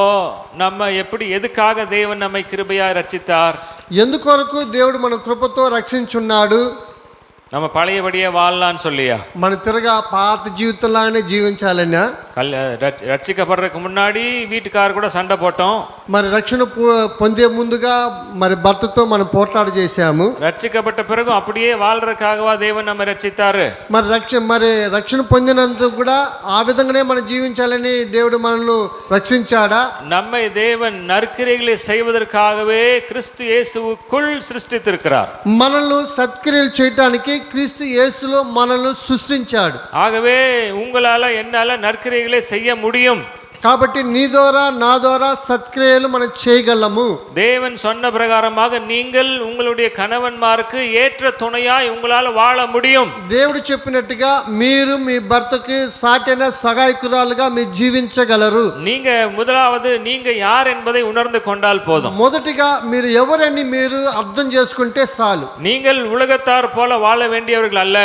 நம்ம எப்படி, எதுக்காக தேவன் நம்மை கிருபையா ரட்சித்தார்? ఎందుకొరకు దేవుడు మన కృపతో రక్షించున్నాడు? நம்ம பழையபடியே வாழலான்னு சொல்லியா? మన తిరగా పాత జీవితంలాగానే జీవించాలన్నా? ரட்சிக்கப்படுறதுக்கு முன்னாடி வீட்டுக்காரர் கூட சண்டை போட்டோம். మరి రక్షణ పొందే ముందుగా మరి భర్తతో మనం పోట్లాట చేశాము. ரட்சிக்கப்பட்ட பிறகு அப்படியே வாழ்றதுக்காகவா தேவன் நம்ம ரட்சித்தாரு? మరి రక్షణ పొందినందుకు కూడా ఆ విధంగానే మనం జీవించాలని దేవుడు మనల్ని రక్షించాడా? நம்மை தேவன் நற்கிரைகளை செய்வதற்காகவே கிறிஸ்து இயேசுவுக்குள் சிருஷ்டித்திருக்கிறார். మనల్ని సత్క్రియలు చేయడానికి క్రీస్తు యేసులో మనల్ని సృష్టించాడు. ஆகவே உங்களால என்னால நற்கிரைகளை செய்ய முடியும். కాబట్టి నీ ద్వారా నా ద్వారా సత్క్రియలు మనం చేయగలము. தேவன் சொன்ன பிரகாரமாக நீங்கள் உங்களுடைய கணவன்மாருக்கு ஏற்ற துணையாய் உங்களால் வாழ முடியும். దేవుడు చెప్పినట్టుగా మీరు మీ భర్తకి సాటైన సహాయకురాలుగా మీరు జీవించగలరు. நீங்க முதலாவது நீங்க யார் என்பதை உணர்ந்து கொண்டால் போதும். మొదటిగా మీరు ఎవరని మీరు అర్థం చేసుకుంటే చాలు. நீங்கள் உலகத்தார் போல வாழ வேண்டியவர்கள் அல்ல.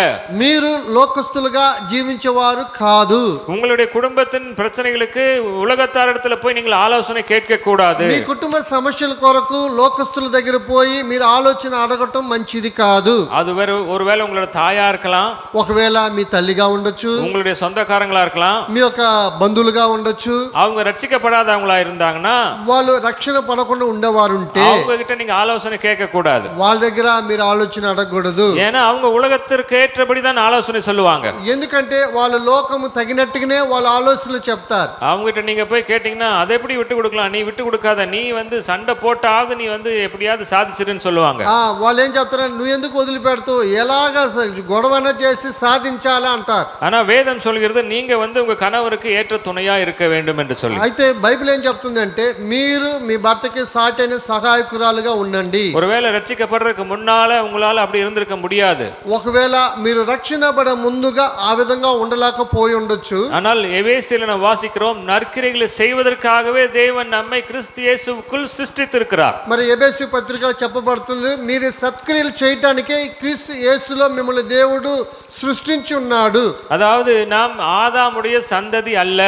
మీరు లోకస్తులుగా జీవించేవారు కాదు. உங்களுடைய குடும்பத்தின் பிரச்சனைகளுக்கு உலகத்தாரிடத்துல போய் நீங்கள் ஆலோசனை கேட்க கூடாது. మీ కుటుంబ సమస్యల కొరకు లోకస్తుల దగ్గర పోయి మీరు ఆలోచన అడగటం మంచిది కాదు. அது ஒருவேளை உங்களோட தாயா இருக்கலாம், ఒకవేళ మీ తల్లిగా ఉండొచ్చు, உங்களுடைய சொந்தக்காரங்களா இருக்கலாம், మీ యొక్క బంధువులుగా ఉండొచ్చు. அவங்க ரட்சிக்கப்படாதவங்களா இருந்தாங்கன்னா, వాళ్ళు రక్షణ పడకుండా ఉండేవారు ఉంటే அவங்க கிட்ட நீங்க ஆலோசனை கேட்க கூடாது. వాళ్ళ దగ్గర మీరు ఆలోచన అడగకూడదు. ஏன்னா அவங்க உலகத்திற்கு ஏற்றபடி தான் ஆலோசனை சொல்லுவாங்க. ఎందుకంటే వాళ్ళ లోకము తగినట్టుగానే వాళ్ళ ఆలోచనలు చెప్తారు. அவங்க கிட்ட நீங்க போய் கேட்டீங்கன்னா அதை எப்படி விட்டு கொடுக்கலாம், நீ விட்டு கொடுக்காத, நீ சண்டை போட்டாவது நீ எப்படியாவது சாதிச்சிருன்னு சொல்லுவாங்க. వాళ్ళు ఏం చెప్తారు, నువ్వు ఎందుకు వదిలిపెడుతూ ఎలాగ గొడవన చేసి సాధించాలా అంటారు. ஆனா வேதம் சொல்கிறது நீங்க உங்க கணவருக்கு ஏற்ற துணையா இருக்க வேண்டும் என்று சொல்லி. అయితే బైబిల్ ఏం చెప్తుందంటే మీరు మీ భర్తకి సాటైన సహాయకురాలుగా ఉండండి. ஒருவேளை ரட்சிக்கப்படுறதுக்கு முன்னால உங்களால அப்படி இருந்திருக்க முடியாது. ఒకవేళ మీరు రక్షణ పడ ముందుగా ఆ విధంగా ఉండలేకపోయి ఉండొచ్చు. ஆனால் எபேசியரில் நாம் வாசிக்கிறோம், நற்கிரைகளை செய்வதற்காகவே தேவன் நம்மை கிறிஸ்து இயேசுவுக்குள் சிருஷ்டித்திருக்கிறார். మరి ఎబేసు పత్రికలో చెప్పబడుతుంది, మీరు సత్క్రియలు చేయడానికే క్రీస్తు యేసులో మిమ్మల్ని దేవుడు సృష్టించి ఉన్నాడు. அதாவது நாம் ஆதாமுடைய சந்ததி அல்ல,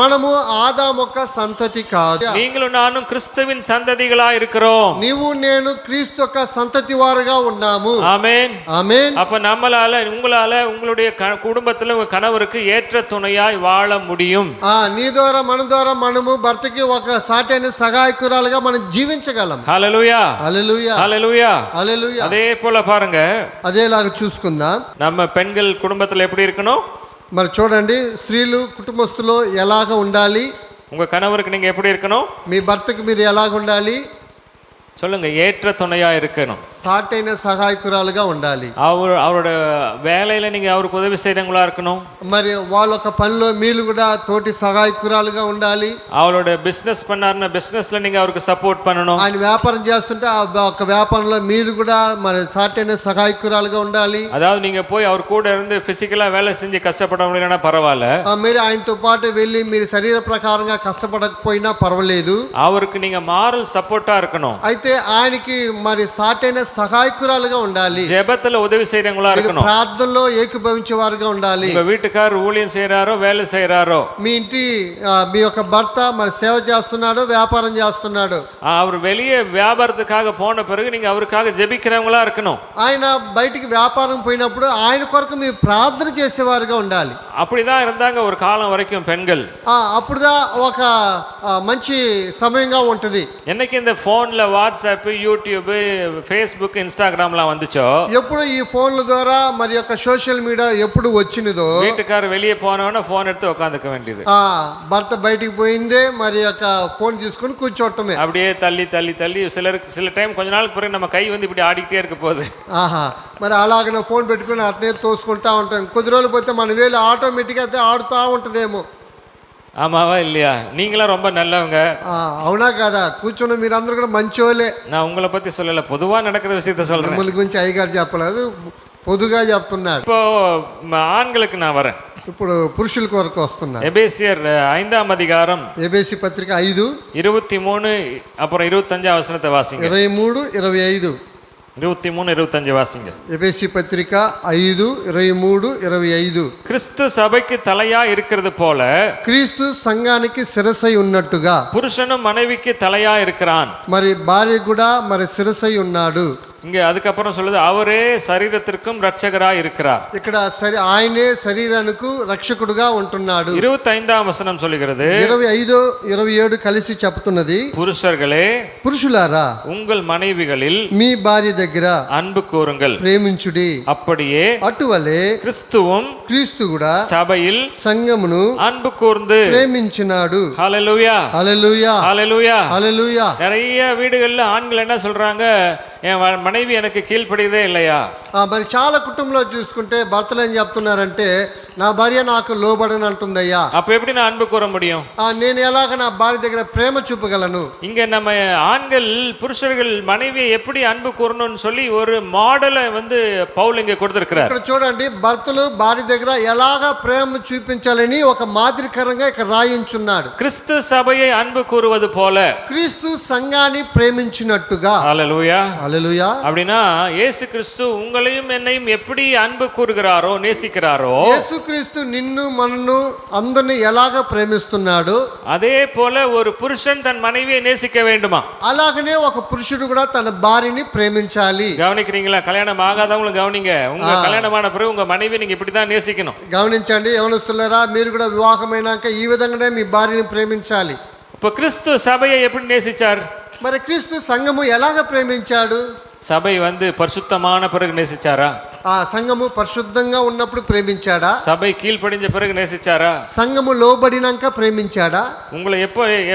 మనము ఆదాము యొక్క సంతతి కాదు. நீங்களும் நானும் கிறிஸ்துவின் சந்ததிகளா இருக்கிறோம். నీవు నేను క్రీస్తు యొక్క సంతతి వారుగా ఉన్నాము. ஆமென் ఆమేన్. அப்ப நம்மளால உங்களால உங்களுடைய குடும்பத்துல உங்க கணவருக்கு ஏற்ற துணையாய் வாழ முடியும். నీ ద్వారా మన ద్వారా మనము భర్తకి ఒక సాటైన సహాయకురాలుగా మనం జీవించగలం. హల్లెలూయా హల్లెలూయా హల్లెలూయా హల్లెలూయా. அதே போல பாருங்க, అదేలాగా చూసుకుందాం. நம்ம பெண்கள் குடும்பத்துல எப்படி இருக்கணும்? మరి చూడండి, స్త్రీలు కుటుంబస్తులో ఎలాగ ఉండాలి? உங்க கணவருக்கு நீங்க எப்படி இருக்கணும்? మీ భర్తకి మీరు ఎలాగ ఉండాలి? சொல்லுங்க, ஏற்ற துணையா இருக்கணும். సాటైన సహాయకురాలుగా ఉండాలి. அவரோட வேலையில நீங்க அவருக்கு உதவி செய்றவங்களா இருக்கணும். మరి వాళ్ళొక పనిలో మీరు కూడా తోటి సహాయకురాలుగా ఉండాలి. அவரோட பிசினஸ் பண்ணாருன்னா பிசினஸ்ல நீங்க அவருக்கு சப்போர்ட் பண்ணணும். ఆయన వ్యాపారం చేస్తుంటే ఆ ఒక వ్యాపారంలో మీరు కూడా మరి సాటైన సహాయకురాలుగా ఉండాలి. அதாவது நீங்க போய் அவர் கூட இருந்து பிசிக்கலா வேலை செஞ்சு கஷ்டப்பட முடியலன்னா பரவாயில்ல, మీరు ఆయనతో పాటు వెళ్ళి మీరు శరీర ప్రకారంగా కష్టపడకపోయినా పర్వాలేదు, அவருக்கு நீங்க மாரல் சப்போர்ட்டா இருக்கணும். అయితే ఆయనకి మరి సాటైన సహాయకురాలుగా ఉండాలి. ஜெபத்துல உதவி செய்றவங்களா இருக்கணும். ప్రార్థనలో ఏకీభవించే వారుగా ఉండాలి. உங்க வீட்டுக்காரர் ஊழியம் செய்யறாரோ வேலை செய்யறாரோ, మీ ఇంటి మీ యొక్క భర్త మరి సేవ చేస్తున్నాడు, వ్యాపారం చేస్తున్నాడు, அவர் வெளியே வியாபாரத்துக்காக போன பிறகு நீங்க அவருக்காக ஜெபிக்கிறவங்களா இருக்கணும். ఆయన బయటికి వ్యాపారం పోయినప్పుడు ఆయన కొరకు మీరు ప్రార్థన చేసేవారుగా ఉండాలి. அப்படிதான் இருந்தாங்க ஒரு காலம் வரைக்கும் பெண்கள். అప్పుడుదా ఒక మంచి సమయంగా ఉంటుంది. என்னைக்கு இந்த போன்ல வாட்ஸ்அப், யூடியூப், ஃபேஸ்புக், இன்ஸ்டாகிராம்லாம் வந்துச்சோ, ఎప్పుడు ఈ ఫోన్ల ద్వారా మరి యొక్క సోషల్ మీడియా ఎప్పుడు వచ్చినదో, வீட்டுக்காரர் வெளியே போனவன போன் எடுத்து உட்காந்துக்க வேண்டியது. భర్త బయటికి పోయిందే మరి యొక్క ఫోన్ తీసుకుని కూర్చోవటమే. அப்படியே தள்ளி தள்ளி தள்ளி சில டைம் கொஞ்ச நாளுக்கு பிறகு நம்ம கை வந்து இப்படி ஆடிக்கிட்டே இருக்க போகுது. మరి అలాగనే ఫోన్ పెట్టుకుని అట్నే తోసుకుంటా ఉంటాం. కొద్ది రోజులు పోతే మన వేలు ఆటోమేటిక్గా అయితే ఆడుతూ ఉంటుందేమో. ஆமாவா இல்லையா? நீங்களாம் ரொம்ப நல்லவங்க. అవునా కదా? కూర్చున్న మీరందరూ కూడా మంచోళ్ళే. நான் உங்களை பத்தி சொல்லல, பொதுவா நடக்கிற விஷயத்த சொல்றேன். మిమ్మల్ని గురించి అయ్యగారు చెప్పలేదు, పొదుగా చెప్తున్నాడు. இப்போ ஆண்களுக்கு நான் வரேன். ఇప్పుడు పురుషుల కొరకు వస్తున్నారు. எபேசியர் 5ஆம் அதிகாரம் ఎబేసి పత్రిక 5 23 அப்புறம் 25 வசனத்தை வாசிங்க. 23 25 23 25 வாசிங்க. ఎబేసి పత్రిక 5 23 25 கிறிஸ்து சபைக்கு தலையா இருக்கிறது போல క్రీస్తు సంఘానికి శిరసై ఉన్నట్టుగా புருஷனும் மனைவிக்கு தலையா இருக்கிறான். మరి భార్య కూడా మరి శిరసై ఉన్నాడు. இங்க அதுக்கப்புறம் சொல்லுது, அவரே சரீரத்திற்கும் ரட்சகராய் இருக்கிறார். ఇక్కడ ఆయనే శరీరానికి రక్షకుడుగా ఉంటున్నాడు. 25ஆம் వచనం சொல்லுகிறது, 25 27 కలిసి చెప్తున్నది, புருஷர்களே పురుషులారా உங்கள் மனைவிகளில் మీ భార్య దగ్గర அன்பு கூறுங்கள், ప్రేమించుడి. அப்படியே అటువలే கிறிஸ்துவும் క్రీస్తు కూడా சபையில் సంఘమును அன்பு கூர்ந்து ప్రేమించినాడు. ஹல்லேலூயா హల్లెలూయా ஹல்லேலூயா హల్లెలూయా. நிறைய வீடுகள்ல ஆண்கள் என்ன சொல்றாங்க, என் மனைவி எனக்கு கீழ்ப்படியதே இல்லையா. మరి చాలా కుటుంబంలో చూసుకుంటే భర్తలు ఏం చెప్తున్నారంటే, నా భార్య నాకు లోబడని అంటుందయ్యా. அப்ப எப்படி நான் அன்பு கூற முடியும்? నేను ఎలాగ నా భార్య దగ్గర ప్రేమ చూపగలను? இங்க நம்ம ஆண்கள் புருஷர்கள் மனைவியை எப்படி அன்பு கூறணும்னு சொல்லி ஒரு மாடலை வந்து பவுல் இங்க கொடுத்திருக்கிறார். ఇక్కడ చూడండి, భర్తలు భార్య దగ్గర ఎలాగ ప్రేమ చూపించాలని ఒక మాదిరికరంగా ఇక్కడ రాయించున్నాడు. கிறிஸ்து சபையை அன்பு கூறுவது போல క్రీస్తు సంఘాన్ని ప్రేమించినట్టుగా. ஹல்லேலூயா హల్లెలూయా. அப்படின்னா இயேசு கிறிஸ்து உங்களையும் என்னையும் எப்படி அன்பு கூறுகிறாரோ, நேசிக்கிறாரோ, యేసుక్రీస్తు నిన్ను మనను అందరిని ఎలాగ ప్రేమిస్తున్నాడు, அதே போல ஒரு புருஷன் தன் மனைவியை நேசிக்க வேண்டுமா? అలాగనే ఒక పురుషుడు కూడా తన భార్యని ప్రేమించాలి. கவனிக்கிறீங்களா? கல்யாணம் ஆகாதவங்களும் கவனிங்க. உங்க கல்யாணமான பிறகு உங்க மனைவி நீங்க இப்படிதான் நேசிக்கணும். గమనించండి యవనస్తులారా, మీరు కూడా వివాహమైనాక ఈ విధంగానే మీ భార్యని ప్రేమించాలి. இப்ப கிறிஸ்து சபையை எப்படி நேசிச்சார்? మరి క్రీస్తు సంఘము ఎలాగ ప్రేమించాడు? சபை வந்து பரிசுத்தமான பிறகு நேசிச்சாரா? ఆ సంఘము పరిశుద్ధంగా ఉన్నప్పుడు ప్రేమించాడా? சபை கீழ்ப்படிஞ்ச பிறகு நேசிச்சாரா? సంఘము లోబడినాక ప్రేమించాడా? உங்களை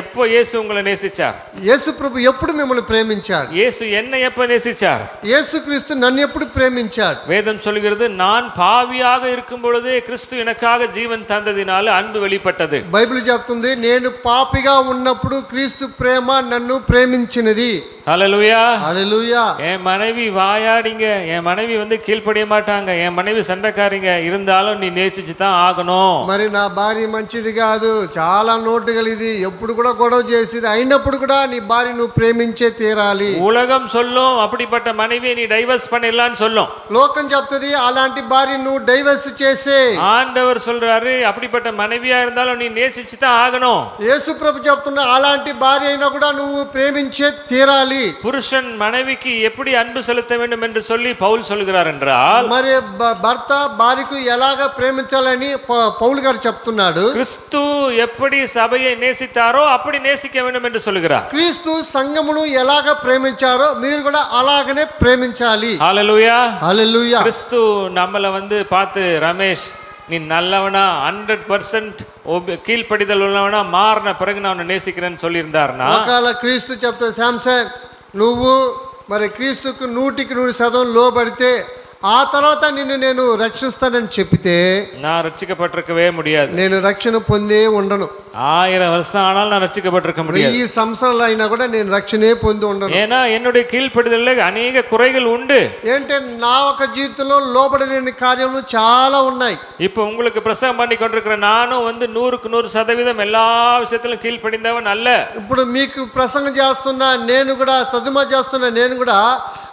எப்போ இயேசு உங்களை நேசிச்சார்? యేసు ప్రభు ఎప్పుడు మిమ్మల్ని ప్రేమించాడు? இயேசு என்னை எப்ப நேசிச்சார்? యేసుక్రీస్తు నన్ను ఎప్పుడు ప్రేమించాడు? வேதம் சொல்கிறது, நான் பாவியாக இருக்கும் பொழுதே கிறிஸ்து எனக்காக ஜீவன் தந்ததினால அன்பு வெளிப்பட்டது. బైబిల్ చెప్తుంది, నేను పాపిగా ఉన్నప్పుడు క్రీస్తు ప్రేమ నన్ను ప్రేమించినది. ஹல்லேலூயா హల్లెలూయా. என் மனைவி வாயாடிங்க, என் மனைவி வந்து கீழ்ப்படிய மாட்டாங்க, என் மனைவி சண்டைக்காரிங்க, இருந்தாலும் நீ நேசிச்சு தான் ஆகணும். మరి నా భార్య మంచిది కాదు, చాలా నోటు కలిది, ఎప్పుడు కూడా గొడవ చేసేది, అయినప్పుడు కూడా నీ భార్య నువ్వు ప్రేమించే తీరాలి. உலகம் சொல்லும் அப்படிப்பட்ட மனைவியை நீ டைவர்ஸ் பண்ணிடலான்னு சொல்லும். లోకం చెప్తుంది అలాంటి భార్య నువ్వు డైవర్స్ చేసే. ஆண்டவர் சொல்றாரு, அப்படிப்பட்ட மனைவியா இருந்தாலும் நீ நேசிச்சு தான் ஆகணும். యేసు ప్రభు చెప్తున్నా, అలాంటి భార్య అయినా కూడా నువ్వు ప్రేమించే తీరాలి. புருஷன் மனைவிக்கு எப்படி அன்பு செலுத்த வேண்டும் என்று சொல்லி பவுல் சொல்கிறார் என்றால், మరి భర్త భార్యకు ఎలాగ ప్రేమించాలని పౌలు గారు చెప్తున్నాడు. கிறிஸ்து எப்படி சபையை நேசித்தாரோ அப்படி நேசிக்க வேண்டும் என்று சொல்கிறார். క్రీస్తు సంఘమును ఎలాగ ప్రేమించారో మీరు కూడా అలాగనే ప్రేమించాలి. ஹல்லேலூயா హల్లెలూయా. கிறிஸ்து நம்மள வந்து பார்த்து, ரமேஷ் நீ நல்லவனா 100% கீழ்ப்படிதல் உள்ளவனா மாறின பிறகு நான் உன்னை நேசிக்கிறேன்னு சொல்லியிருந்தாருன்னா, ఒకవేళ క్రీస్తు చెప్తే, శాంసన్ నువ్వు మరి క్రీస్తుకు 100% లోబడితే ఆ తర్వాత నిన్ను నేను రక్షిస్తానని చెప్పితే நான் ரட்சிக்கப்பட்டிருக்கவே முடியாது. నేను రక్షణ పొందే ఉండను. 1000 வருஷம் ஆனாலும் நான் ரட்சிக்கப்பட்டிருக்க முடியாது. 1000 సంవత్సరాలు అయినా కూడా నేను రక్షణే పొంది ఉండను. ஏன்னா என்னுடைய கீழ்ப்படிதலில் அநேக குறைகள் உண்டு. ఏంటంటే నా ఒక జీవితంలో లోబడలేని కార్యములు చాలా ఉన్నాయి. இப்போ உங்களுக்கு பிரசங்கம் பண்ணி கொண்டிருக்கிற நானும் 100க்கு 100% எல்லா விஷயத்திலும் கீழ்ப்படிந்தவன் அல்ல. ఇప్పుడు మీకు ప్రసంగం చేస్తున్నా నేను కూడా తదుమ చేస్తున్నా నేను కూడా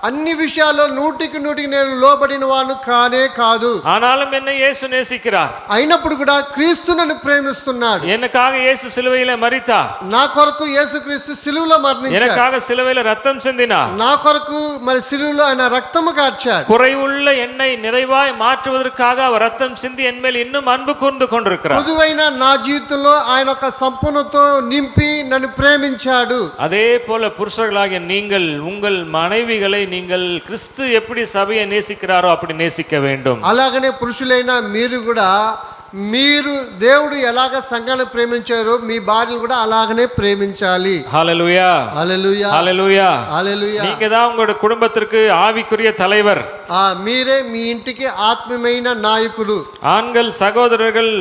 అన్ని విషయాల్లో 100కి నేను లోబడిన వాడు కానే కాదు. ஆனாலும் என்னை இயேசு நேசிக்கிறார். అయినప్పుడు కూడా క్రీస్తు నన్ను ప్రేమిస్తున్నాడు. எனக்காக இயேசு சிலுவையிலே மரித்தார். నా కొరకు యేసుక్రీస్తు సిలువలో మరణించాడు. எனக்காக சிலுவையிலே ரத்தம் சிந்தினார். నా కొరకు మరి సిలువలో ఆయన రక్తము కార్చాడు. குறைவுள்ள என்னை நிறைவாய் மாற்றுவதற்காக அவர் ரத்தம் சிந்தி என்மேல் இன்னும் அன்பு கூர்ந்து கொண்டிருக்கிறார். పొదువైన నా జీవితంలో ఆయన ఒక సంపూర్ణతో నింపి నన్ను ప్రేమించాడు. அதே போல புருஷர்களாகிய நீங்கள் உங்கள் மனைவிகளை நீங்கள் கிறிஸ்து எப்படி சபையை நேசிக்கிறாரோ அப்படி நேசிக்க வேண்டும். అలాగనే పురుషులైన మీరు కూడా మీరు దేవుడు ఎలాగ సంఘాన్ని ప్రేమించారో మీ భార్యలు కూడా అలాగనే ప్రేమించాలి. ஹல்லேலூயா హల్లెలూయా ஹல்லேலூயா హల్లెలూయా. நீங்க தான் உங்களுடைய குடும்பத்திற்கு ஆவிக்குரிய தலைவர். మీరే మీ ఇంటికి ఆత్మీయమైన నాయకుడు. ஆண்கள் சகோதரர்கள்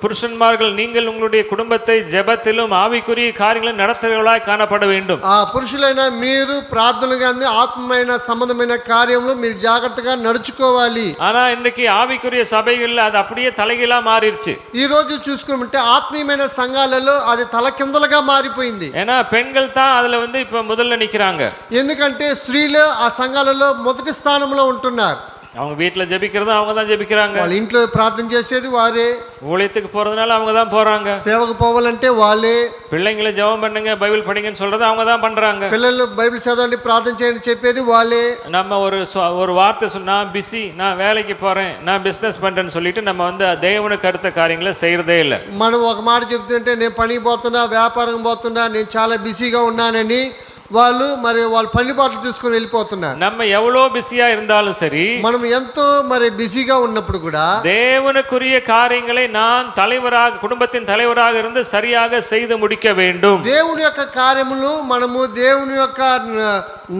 புருஷன்மார்கள் நீங்கள் உங்களுடைய குடும்பத்தை ஜெபத்திலும் ஆவிக்குரிய காரியங்களும் நடத்துகிறவர்களாய் காணப்பட வேண்டும். పురుషులైన మీరు ప్రార్థనలు కానీ ఆత్మమైన సంబంధమైన కార్యములు మీరు జాగ్రత్తగా నడుచుకోవాలి. ஆனா இன்னைக்கு ஆவிக்குரிய சபைகள்ல அது அப்படியே தலைகீழா மாறிடுச்சு. ఈ రోజు చూసుకుంటే ఆత్మీయమైన సంఘాలలో అది తలకిందలుగా మారిపోయింది. ஏன்னா பெண்கள் தான் அதுல இப்ப முதல்ல நிக்கிறாங்க. ఎందుకంటే స్త్రీలు ఆ సంఘాలలో మొదటి స్థానంలో ఉంటున్నారు. அவங்க வீட்டுல ஜெபிக்கிறதும் அவங்க தான் ஜெபிக்கிறாங்க. వాళ్ళ ఇంట్లో ప్రార్థన చేసేది వారే. ஊழியத்துக்கு போறதுனால அவங்க தான் போறாங்க. సేవకు పోవాలంటే వాళ్ళే. பிள்ளைங்களை ஜெபம் பண்ணுங்க பைபிள் படிங்கன்னு சொல்றது அவங்க தான் பண்றாங்க. పిల్లలు బైబిల్ చదవండి ప్రార్థన చేయండి చెప్పేది వాళ్ళే. நம்ம ஒரு வார்த்தை சொன்னா பிஸி, நான் வேலைக்கு போறேன், நான் பிசினஸ் பண்றேன்னு சொல்லிட்டு நம்ம தேவனுக்கு அடுத்த காரியங்களை செய்யறதே இல்லை. మనం ఒక మాట చెప్తుంటే నేను పనికి పోతున్నా వ్యాపారం పోతున్నా నేను చాలా బిజీగా ఉన్నానని వాళ్ళు మరి వాళ్ళ పని పాటలు చూసుకొని వెళ్ళిపోతున్నారు. நம்ம எவ்வளோ பிஸியா இருந்தாலும் சரி మనం ఎంతో మరి బిజీగా ఉన్నప్పుడు కూడా தேவனுக்குரிய காரியங்களை நாம் குடும்பத்தின் தலைவராக இருந்து சரியாக செய்து முடிக்க வேண்டும். దేవుని యొక్క కార్యములు మనము దేవుని యొక్క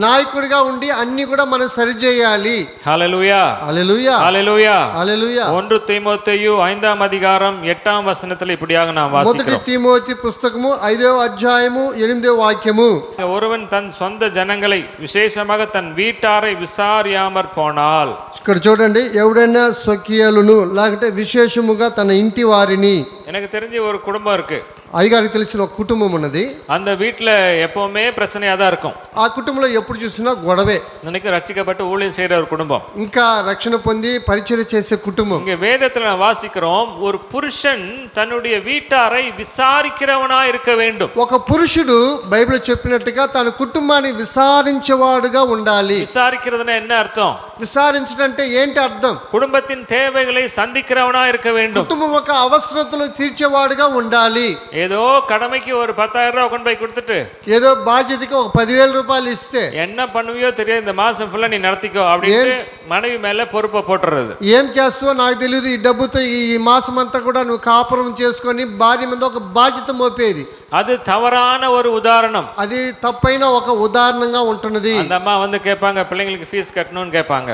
నాయకుడిగా ఉండి అన్ని కూడా మనం సరి చేయాలి. హల్లెలూయా హల్లెలూయా హల్లెలూయా హల్లెలూయా. 1 தீமோத்தேயு 5ஆம் அதிகாரம் 8ஆம் வசனத்தில் இப்படியாக நாம் வாசிக்கிறோம். 1 తిమోతి పుస్తకము 5వ అధ్యాయము 8వ వాక్యము. ஒருவன் தன் சொந்த ஜனங்களை விசேஷமாக தன் வீட்டாரை விசாரியாமற் போனால். ఇక్కడ చూడండి, ఎవడైనా స్వకీయులను లేకపోతే విశేషముగా తన ఇంటి వారిని. எனக்கு தெரிஞ்ச ஒரு குடும்பம் இருக்கு. అయ్యగారికి తెలిసిన ఒక కుటుంబం ఉన్నది. அந்த வீட்டில் எப்பவுமே பிரச்சனையாக தான் இருக்கும். ఆ కుటుంబంలో ఎప్పుడు చూసినా గొడవే. இன்னைக்கு ரட்சிக்கப்பட்டு ஊழியம் செய்கிற ஒரு குடும்பம், ఇంకా రక్షణ పొంది పరిచయం చేసే కుటుంబం. இங்கே வேதத்தில் வாசிக்கிறோம், ஒரு புருஷன் தன்னுடைய வீட்டாரை விசாரிக்கிறவனா இருக்க வேண்டும். ఒక పురుషుడు బైబిల్ చెప్పినట్టుగా తన కుటుంబాన్ని విచారించేవాడుగా ఉండాలి. விசாரிக்கிறதுனா என்ன அர்த்தம்? విచారించడం అంటే ఏంటి అర్థం? குடும்பத்தின் தேவைகளை சந்திக்கிறவனா இருக்க வேண்டும். కుటుంబం యొక్క అవసరతలు తీర్చేవాడుగా ఉండాలి. ஏதோ கடமைக்கு ஒரு 10,000 ரூபாய் கொண்டு போய் கொடுத்துட்டு ఏదో బాధ్యతకి ఒక 10,000 రూపాయలు ఇస్తే என்ன பண்ணுவியோ தெரியாது, இந்த மாசம் ஃபுல்லா நீ நடத்திக்கோ அப்படின்னு மனைவி மேல பொறுப்பை போட்டுறது. ఏం చేస్తావో నాకు తెలియదు, ఈ డబ్బుతో ఈ మాసం అంతా కూడా నువ్వు కాపురం చేసుకొని భార్య మీద ఒక బాధ్యత మోపేది. அது தவறான ஒரு உதாரணம். అది తప్పైన ఒక ఉదాహరణంగా ఉంటున్నది. அந்த அம்மா கேட்பாங்க, பிள்ளைங்களுக்கு ஃபீஸ் கட்டணும்னு கேட்பாங்க.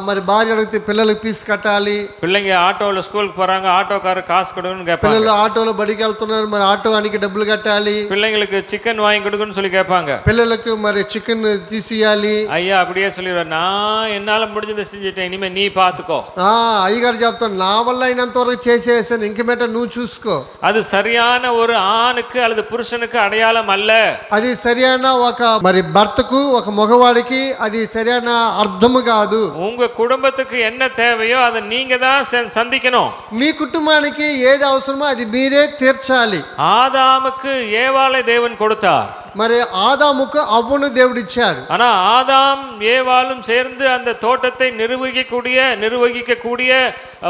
మరి భార్య అడిగితే పిల్లలకు ఫీజు కట్టాలి. பிள்ளைங்க ஆட்டோவில் ஸ்கூலுக்கு போறாங்க, ஆட்டோக்காரர் காசு கொடுக்கணும்னு கேட்பாங்க. పిల్లలు ఆటోలో బడికి వెళ్తున్నారు, మరి ఆటోనికి డబ్బులు కట్టాలి. பிள்ளைங்களுக்கு சிக்கன் வாங்கி கொடுக்கணும்னு சொல்லி கேட்பாங்க. పిల్లలకు మరి చికెన్ తీసియాలి. ஐயா அப்படியே சொல்லிடுவார், நான் என்னால முடிஞ்சதை செஞ்சுட்டேன், ఇనిమే నీ పాతుకో. అయ్యగారు చెప్తాను, నా వల్ల అయినంత వరకు చేసేసాను, ఇంకమేట నువ్వు చూసుకో. அது சரியான ஒரு ஆணுக்கு அல்லது புருஷனுக்கு அடையாளம் அல்ல. అది సరైన ఒక మరి భర్తకు ఒక మగవాడికి అది సరైన అర్థము కాదు. உங்க குடும்பத்துக்கு என்ன தேவையோ அதை நீங்க தான் சந்திக்கணும். మీ కుటుంబానికి ఏది అవసరమో అది మీరే తీర్చాలి. ஆதாமுக்கு ஏவாளை தேவன் கொடுத்தார், మరి ఆదాముకు అవ్వను దేవుడిచ్చాడు. ஆனா ஆதாம் ஏவாளும் சேர்ந்து அந்த தோட்டத்தை நிர்வகிக்கக்கூடிய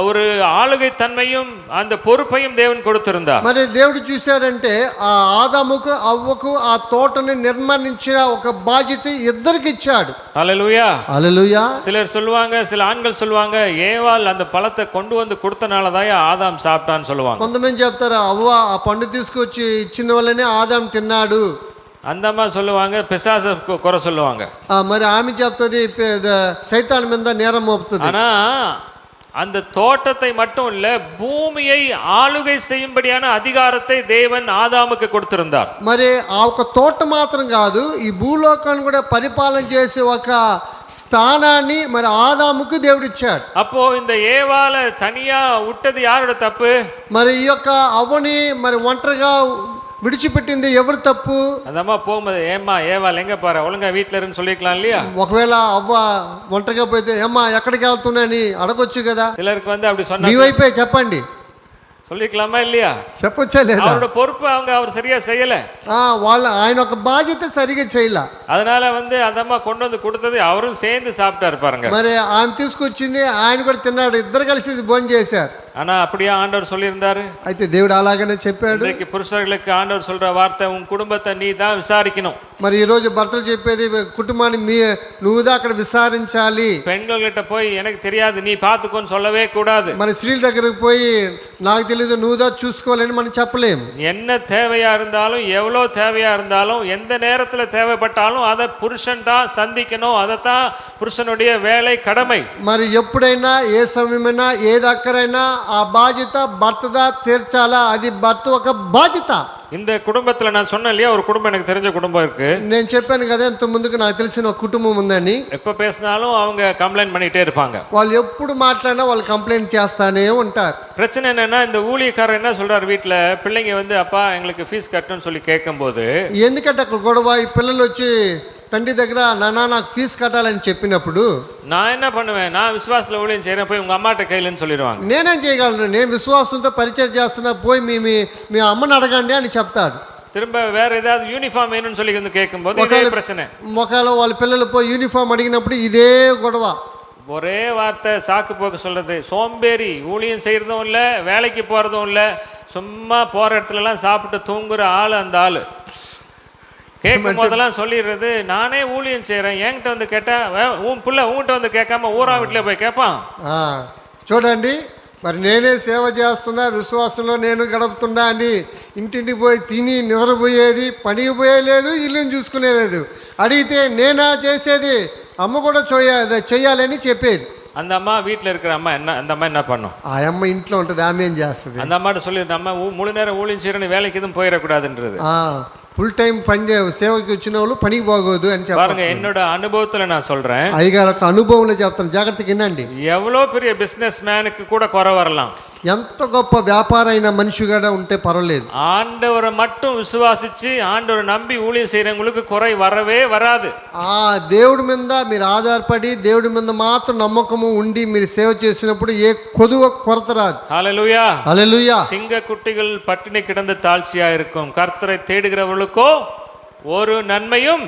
ஒரு ஆளுகை தன்மையும் அந்த பொறுப்பையும் தேவன் கொடுத்திருந்தார். మరి దేవుడు చూశారంటే ఆ ఆదాముకు అవ్వకు ఆ తోటని నిర్మాణించిన ఒక బాధ్యత ఇద్దరికి ఇచ్చాడు. హల్లెలూయా హల్లెలూయా. சிலர் சொல்லுவாங்க, சில ஆண்கள் சொல்லுவாங்க, ஏவாள் அந்த பழத்தை கொண்டு வந்து கொடுத்தனாலதான் ஆதாம் சாப்பிட்டான்னு சொல்லுவாங்க. కొంతమంది చెప్తారు, అవ్వ ఆ పండు తీసుకొచ్చి ఇచ్చిన వల్లనే ఆదాం తిన్నాడు. அந்த அம்மா சொல்லுவாங்க பிசாச குறை சொல்லுவாங்க. మరి ఆమె చెప్తుంది సైతాన్ మీద నేరం మోపుతుంది. ஆனா அந்த தோட்டத்தை மட்டும் இல்ல, பூமியை ஆளுகை செய்யும்படியான அதிகாரத்தை தேவன் ஆதாமுக்கு கொடுத்திருந்தார். మరి ఆ ఒక తోట మాత్రం కాదు, ఈ భూలోకాన్ని కూడా పరిపాలన చేసే ఒక స్థానాన్ని మరి ఆదాముకు దేవుడు ఇచ్చాడు. அப்போ இந்த ஏவால தனியா விட்டது யாரோட தப்பு? మరి ఈ యొక్క అవ్వని మరి ఒంటరిగా విడిచిపెట్టింది ఎవరు తప్పు? அந்த అమ్మ போகும்போது ஏம்மா ஏவாள் எங்க பாரு, ஒழுங்கா வீட்டுல இருந்து சொல்லிக்கலாம் இல்லையா? ఒకవేళ అవ్వ ఒంటరిగా పోతే ఏమ్మా ఎక్కడికి వెళ్తున్నాయని అడగొచ్చు కదా. சிலருக்கு வந்து அப்படி சொன்னா మీ వైపే చెప్పండి, சொல்லிக்கலாமா இல்லையா? చెప్పొచ్చా లేదా? அவரோட பொறுப்பு அவர் சரியா செய்யல. ఆయన ఒక బాధ్యత సరిగా చేయలే. அதனால வந்து அந்த அம்மா கொண்டு வந்து கொடுத்தது அவரும் சேர்ந்து சாப்பிட்டாரு பாருங்க. మరి ఆమె తీసుకొచ్చింది, ఆయన కూడా తిన్నాడు, ఇద్దరు కలిసి భోజనం చేశారు. ஆனா அப்படியே ஆண்டவர் சொல்லியிருந்தாரு. అయితే దేవుడు అలాగనే చెప్పాడు. இன்னைக்கு புருஷர்களுக்கு ஆண்டவர் சொல்ற வார்த்தை, உன் குடும்பத்தை நீ தான் விசாரிக்கணும். మరి ఈ రోజు భర్తలు చెప్పేది కుటుంబాన్ని నువ్వుదా అక్కడ విచారించాలి. பெண்கள் கிட்ட போய் எனக்கு தெரியாது நீ பாத்துக்கோன்னு சொல்லவே கூடாது. మరి స్త్రీల దగ్గరకు పోయి నాకు తెలియదు నువ్వుదా చూసుకోవాలని మనం చెప్పలేము. என்ன தேவையா இருந்தாலும், எவ்வளவு தேவையா இருந்தாலும், எந்த நேரத்துல தேவைப்பட்டாலும் அதை புருஷன் தான் சந்திக்கணும். அதைத்தான் புருஷனுடைய வேலை, கடமை. మరి ఎప్పుడైనా ఏ సమయమైనా ఏది అక్కరైనా ఆ బాధ్యత భర్తదా తీర్చాలా, అది భర్త ఒక బాధ్యత. இந்த குடும்பத்துல நான் சொன்னேன் இல்லையா, ஒரு குடும்பம் எனக்கு தெரிஞ்ச குடும்பம் இருக்கு. నేను చెప్పాను కదా ఇంత ముందుకు నాకు తెలిసిన ఒక కుటుంబం ఉందని. எப்ப பேசினாலும் அவங்க கம்ப்ளைண்ட் பண்ணிட்டே இருப்பாங்க. వాళ్ళు ఎప్పుడు మాట్లాడినా వాళ్ళు కంప్లైంట్ చేస్తానే ఉంటారు. பிரச்சனை என்னன்னா, இந்த ஊழியக்காரர் என்ன சொல்றாரு, வீட்டுல பிள்ளைங்க வந்து அப்பா எங்களுக்கு ஃபீஸ் கட்டணும்னு சொல்லி கேட்கும்போது, ఎందుకంటే అక్కడ గొడవ, ఈ పిల్లలు వచ్చి తండ్రి దగ్గర నాన్న నాకు ఫీజు కట్టాలని చెప్పినప్పుడు நான் என்ன பண்ணுவேன், நான் விசுவாசத்துல ஊழியம் செய்யறேன், போய் உங்க அம்மாட்ட கையிலன்னு சொல்லிடுவாங்க. నేనేం చేయగలను, నేను విశ్వాసంతో పరిచయం చేస్తున్నా, పోయి మీ అమ్మని అడగండి అని చెప్తాడు. திரும்ப வேற ஏதாவது யூனிஃபார்ம் வேணும்னு சொல்லி வந்து கேட்கும்போது இதே பிரச்சனை. మొఖాలో వాళ్ళ పిల్లలు పోయి యూనిఫామ్ అడిగినప్పుడు ఇదే గొడవ. ஒரே வார்த்தை சாக்கு போக்கு சொல்றது, சோம்பேறி, ஊழியம் செய்யறதும் இல்ல, வேலைக்கு போறதும் இல்ல, சும்மா போற இடத்துல எல்லாம் சாப்பிட்டு தூங்குற ஆளு அந்த ஆளு. கேட்கும் போதெல்லாம் சொல்லிடுறது, நானே ஊழியம் செய்யறேன், என்கிட்ட வந்து கேட்டா உன் பிள்ளை உன்கிட்ட வந்து கேட்காம ஊரா வீட்டுல போய் கேட்பான். చూడండి, మరి నేనే సేవ చేస్తున్నా, విశ్వాసంలో నేను గడుపుతున్నా అని ఇంటింటికి పోయి తిని నిద్రపోయేది, పనికి పోయేలేదు, ఇల్లుని చూసుకునేలేదు. అడిగితే నేనా చేసేది, అమ్మ కూడా చెయ్యాలని చెప్పేది. அந்த அம்மா வீட்டில் இருக்கிற அம்மா அந்த அம்மா என்ன பண்ணும்? ఆ అమ్మ ఇంట్లో ఉంటుంది, ఆమె ఏం చేస్తుంది? அந்த அம்மாட்ட சொல்லிடுற, அம்மா முழு நேரம் ஊழியம் செய்யறேன்னு வேலைக்கு எதுவும் போயிடக்கூடாதுன்றது. ఫుల్ టైం పని సేవకి వచ్చిన వాళ్ళు పనికి పోగోదు అని చెప్పారుங்க. என்னோட அனுபவத்துல நான் சொல்றேன், అయ్యగారు ఒక అనుభవంలో చెప్తాను, జాగ్రత్తగా వినండి. எவ்வளோ பெரிய பிசினஸ் மேனுக்கு கூட குறை வரலாம், ఎంత గొప్ప వ్యాపార అయిన మనిషి కూడా ఉంటే పర్వాలేదు, ஆண்டவரை மட்டும் விசுவாசிச்சு ஆண்டவரை நம்பி ஊழியம் செய்யறவங்களுக்கு குறை வரவே வராது. దేవుడి మీద మీరు ఆధారపడి దేవుడి మీద మాత్రం నమ్మకము ఉండి మీరు సేవ చేసినప్పుడు ఏ కొదువ కొరత రాదు. హల్లెలూయా, హల్లెలూయా. சிங்க குட்டிகள் பட்டினி கிடந்து தாழ்ச்சியா இருக்கும், கர்த்தரை தேடுகிறவர்களுக்கோ ஒரு நன்மையும்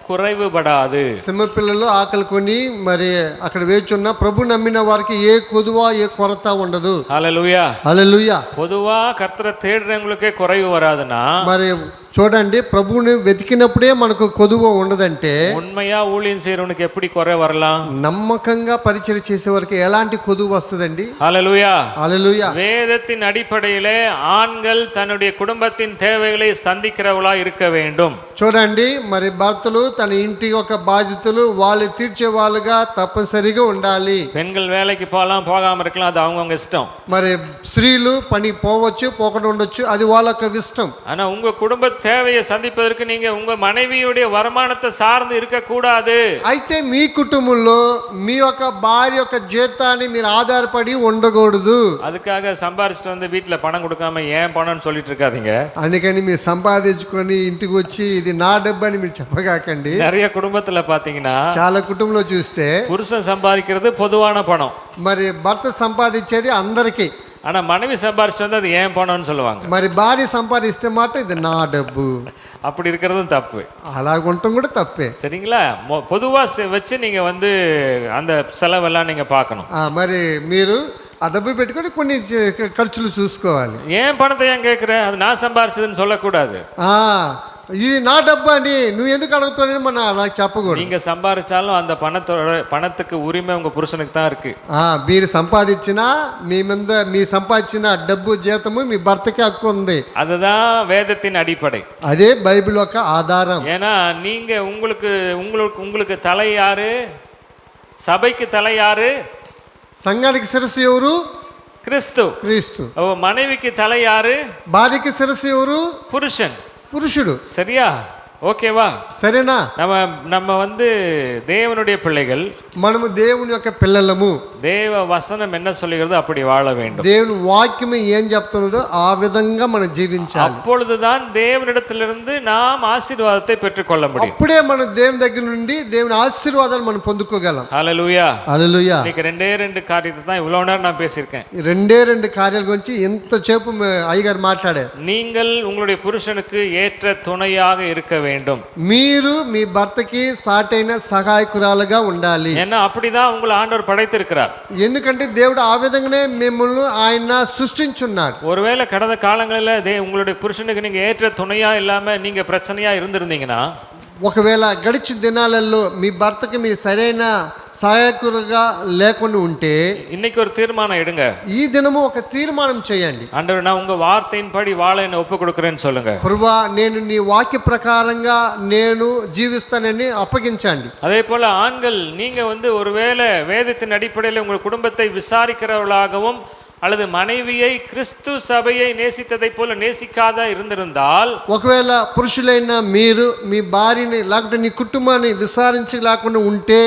కురైవబడాదు. సింహపిల్లలు ఆకలి కొని మరి అక్కడ వేచున్న ప్రభు నమ్మిన వారికి ఏ కొదువ ఏ కొరత ఉండదు. హల్లెలూయా, హల్లెలూయా. பொதுவா கர்த்தரை தேடுறவங்களுக்கே குறைவு வராதுன்னா, మరి చూడండి, ప్రభువుని వెతికినప్పుడే మనకు కొదువ ఉండదంటే ఉన్మయా ஊழியம் செய்யறவனுக்கு எப்படி குறை வரலாம்? నమ్మకంగా పరిచయం చేసే వారికి ఎలాంటి కొదువ వస్తుందండి? హల్లెలూయా, హల్లెలూయా. வேதத்தின் அடிப்படையிலே ஆண்கள் தன்னுடைய குடும்பத்தின் தேவைகளை சந்திக்கிறவளா இருக்க வேண்டும். చూడండి, మరి భర్తలు తన ఇంటి యొక్క బాధ్యతలు వాళ్ళు తీర్చే వాళ్ళుగా తప్పనిసరిగా ఉండాలి. பெண்கள் வேலைக்கு போகலாம், போகாம இருக்கலாம், அது அவங்கவங்க இஷ்டம். మరి స్త్రీలు పని పోవచ్చు, పోకుండా ఉండొచ్చు, అది వాళ్ళ యొక్క ఇష్టం. ஆனா உங்க குடும்ப தேவையை சந்திப்பதற்கு நீங்க உங்க மனைவியுடைய வருமானத்தை சார்ந்து இருக்க கூடாது. అయితే మీ కుటుంబంలో మీ యొక్క భార్య యొక్క జీతాన్ని మీరు ఆధారపడి ఉండకూడదు. அதுக்காக சம்பாரிச்சிட்டு வந்து வீட்டுல பணம் கொடுக்காம ஏன் பணம்னு சொல்லிட்டு இருக்காதீங்க. అందుకని మీరు సంపాదించుకొని ఇంటికి వచ్చి ఇది నా డబ్బు అని మీరు చెప్పగాకండి. நிறைய குடும்பத்துல பாத்தீங்கன்னா, చాలా కుటుంబంలో చూస్తే புருஷன் சம்பாதிக்கிறது பொதுவான பணம், మరి భర్త సంపాదించేది అందరికీ. ஆனா மனைவி சம்பாரிச்சு வந்து அது ஏன் பணம்னு சொல்லுவாங்க. మరి భార్య సంపాదిస్తే మాట ఇది నా డబ్బు, அப்படி இருக்கிறதும் தப்பு. అలాగుంటాం కూడా తప్పే. சரிங்களா? பொதுவா வச்சு நீங்க வந்து அந்த செலவெல்லாம் நீங்க பார்க்கணும். మరి మీరు ఆ డబ్బు పెట్టుకొని కొన్ని ఖర్చులు చూసుకోవాలి. ஏன் பணத்தை ஏன் கேட்குற, அது நான் சம்பாரிச்சதுன்னு சொல்லக்கூடாது. ఇది నా డబ్బు అని నువ్వు ఎందుకు అడుగుతావని మనం అలా చెప్పకూడదు. நீங்க சம்பாரிச்சாலும் அந்த பணத்துக்கு உரிமை உங்க புருஷனுக்கு தான் இருக்கு. మీరు సంపాదించినా మీ సంపాదించిన డబ్బు జీతము మీ భర్తకి హక్కు ఉంది. அதுதான் வேதத்தின் அடிப்படை. అదే బైబిల్ యొక్క ఆధారం. ஏன்னா நீங்க உங்களுக்கு தலை யாரு? சபைக்கு தலை யாரு? సంఘానికి శిరస్సు ఎవరు? கிறிஸ்து. క్రీస్తు. மனைவிக்கு தலை யாரு? భార్యకి శిరస్సు ఎవరు? పురుషుడు. சரியா? ఓకేవా? సరేనా? நம்ம தேவனுடைய பிள்ளைகள், మనము దేవుని యొక్క పిల్లలము. தேவ வசனம் என்ன சொல்லுகிறது அப்படி வாழ வேண்டும். దేవుని వాక్యం ఏం చెప్తున్నదో ఆ విధంగా మనం జీవించాలి. அப்பொழுதுதான் தேவனிடத்திலிருந்து நாம் ஆசீర్వాதத்தை பெற்றுக்கொள்ள முடியும். అప్పుడే మనం దేవుని దగ్గర నుండి దేవుని ఆశీర్వాదాలు మనం పొందుకోగలం. హల్లెలూయా. హల్లెలూయా. இன்னைக்கு ரெண்டு காரியத்தை தான் இவ்வளவு நேரம் நான் பேசியிருக்கேன். రెండు కార్యాల గురించి ఎంతసేపు అయ్యగారు మాట్లాడారు. நீங்கள் உங்களுடைய புருஷனுக்கு ஏற்ற துணையாக இருக்க வேண்டும். మీరు మీ భర్తకి సాటైన సహాయకురాలుగా ఉండాలి. ஏன்னா அப்படிதான் உங்களை ஆண்டவர் படைத்திருக்கிறார். ఎందుకంటే దేవుడు ఆ విధంగానే మిమ్మల్ని ఆయన సృష్టించున్నాడు. ஒருவேளை கடந்த காலங்களில் உங்களுடைய புருஷனுக்கு நீங்க ஏற்ற துணையா இல்லாம நீங்க பிரச்சனையா இருந்திருந்தீங்கன்னா, ఒకవేళ గడిచిన దినాలలో మీ భర్తకి మీరు సరైన సహాయకులుగా లేకుండా ఉంటే இன்னைக்கு ஒரு தீர்மானம் எடுங்க. ఈ దినము ఒక తీర్మానం చేయండి. ஆண்டவர், நான் உங்க வார்த்தையின்படி வாழ என்ன ஒப்பு கொடுக்கிறேன்னு சொல்லுங்க. ప్రభువా, నేను నీ వాక్య ప్రకారంగా నేను జీవిస్తానని అప్పగించండి. அதே போல ஆண்கள், நீங்க ஒருவேளை வேதத்தின் அடிப்படையில் உங்கள் குடும்பத்தை விசாரிக்கிறவர்களாகவும் அல்லது மனைவியை கிறிஸ்து சபையை நேசித்ததை போல நேசிக்காத இருந்திருந்தால், ఒకవేళ పురుషులైన మీరు మీ భార్యని లేకుంటే నీ కుటుంబాన్ని విచారించలేకుండా ఉంటే,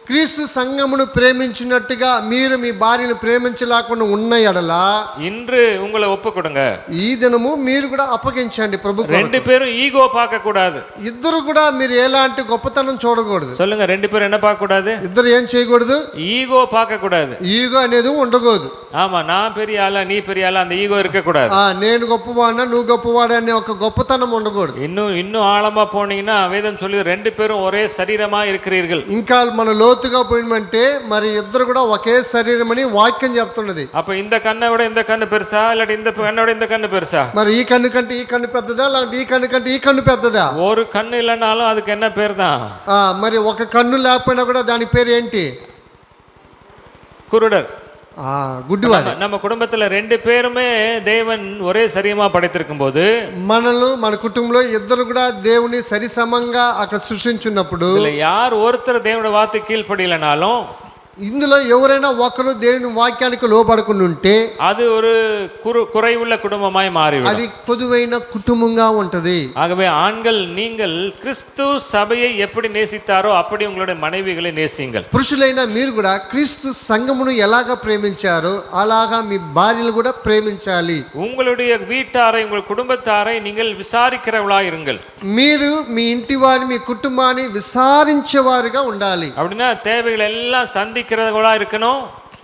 క్రీస్తు సంఘమును ప్రేమించినట్టుగా మీరు మీ భార్యను ప్రేమించలేకుండా ఉన్న ఎడలా இன்று உங்களை ஒப்பு கொடுங்க. ఈ దినము మీరు కూడా అప్పగించండి ప్రభువుకు. ரெண்டு பேரும் ஈகோ பார்க்க கூடாது. ఇద్దరు కూడా మీరు ఎలాంటి గొప్పతనం చూడకూడదు. சொல்லுங்க, ரெண்டு பேரும் என்ன பார்க்க கூடாது? ఇద్దరు ఏం చేయకూడదు? ஈகோ பார்க்க கூடாது. ఈగో అనేది ఉండకూడదు. ஆமா, நான் பெரிய ஆளா நீ பெரிய ஆளா அந்த ஈகோ இருக்க கூடாது. నేను గొప్పవాడినా నువ్వు గొప్పవాడు అనే ఒక గొప్పతనం ఉండకూడదు. இன்னும் ஆழமா போனீங்கன்னா வேதம் சொல்லி ரெண்டு பேரும் ஒரே சரீரமா இருக்கிறீர்கள். ఇంకా మన లోతుగా పోయినమంటే మరి ఇద్దరు కూడా ఒకే శరీరం అని వాక్యం చెప్తున్నది. அப்ப இந்த கண்ணை விட இந்த கண்ணு பெருசா, இல்லாட்டி இந்த கண்ணை விட இந்த கண்ணு பெருசா? మరి ఈ కన్ను కంటే ఈ కన్ను పెద్దదా, లేదంటే ఈ కన్ను కంటే ఈ కన్ను పెద్దదా? ஒரு கண்ணு இல்லைனாலும் அதுக்கு என்ன பேர் தான்? మరి ఒక కన్ను లేకపోయినా కూడా దాని పేరు ఏంటి? குருடர். గుడ్డివాడు. நம்ம குடும்பத்துல ரெண்டு பேருமே தேவன் ஒரே சரீரமா படைத்திருக்கும் போது, మన కుటుంబంలో ఇద్దరు కూడా దేవుని సరిసమంగా అక్కడ సృష్టించున్నప్పుడు, யார் ஒருத்தர் தேவனுடைய வார்த்தை கீழ்ப்படியலனாலும், ఇందులో ఎవరైనా ఒకరు దేవుని వాక్యానికి లోబడకుండా ఉంటే அது ஒரு குறைவுள்ள குடும்பமாய் மாறிவிடும். అది పొదువైన కుటుంబంగా ఉంటది. ஆகவே ஆண்கள், நீங்கள் கிறிஸ்து சபையை எப்படி நேசித்தாரோ அப்படி உங்களுடைய மனைவிகளை நேசியுங்கள். పురుషులైన మీరు కూడా క్రీస్తు సంఘమును ఎలాగా ప్రేమించారో అలాగా మీ భార్యలు కూడా ప్రేమించాలి. உங்களுடைய வீட்டாரை, உங்கள் குடும்பத்தாரை நீங்கள் விசாரிக்கிறவர்களாக இருங்கள். మీరు మీ ఇంటి వారి, మీ కుటుంబాన్ని విచారించేవారుగా ఉండాలి. அப்படின்னா தேவைகள் எல்லாம் சந்திக்கிறவர்களா இருக்கணும்.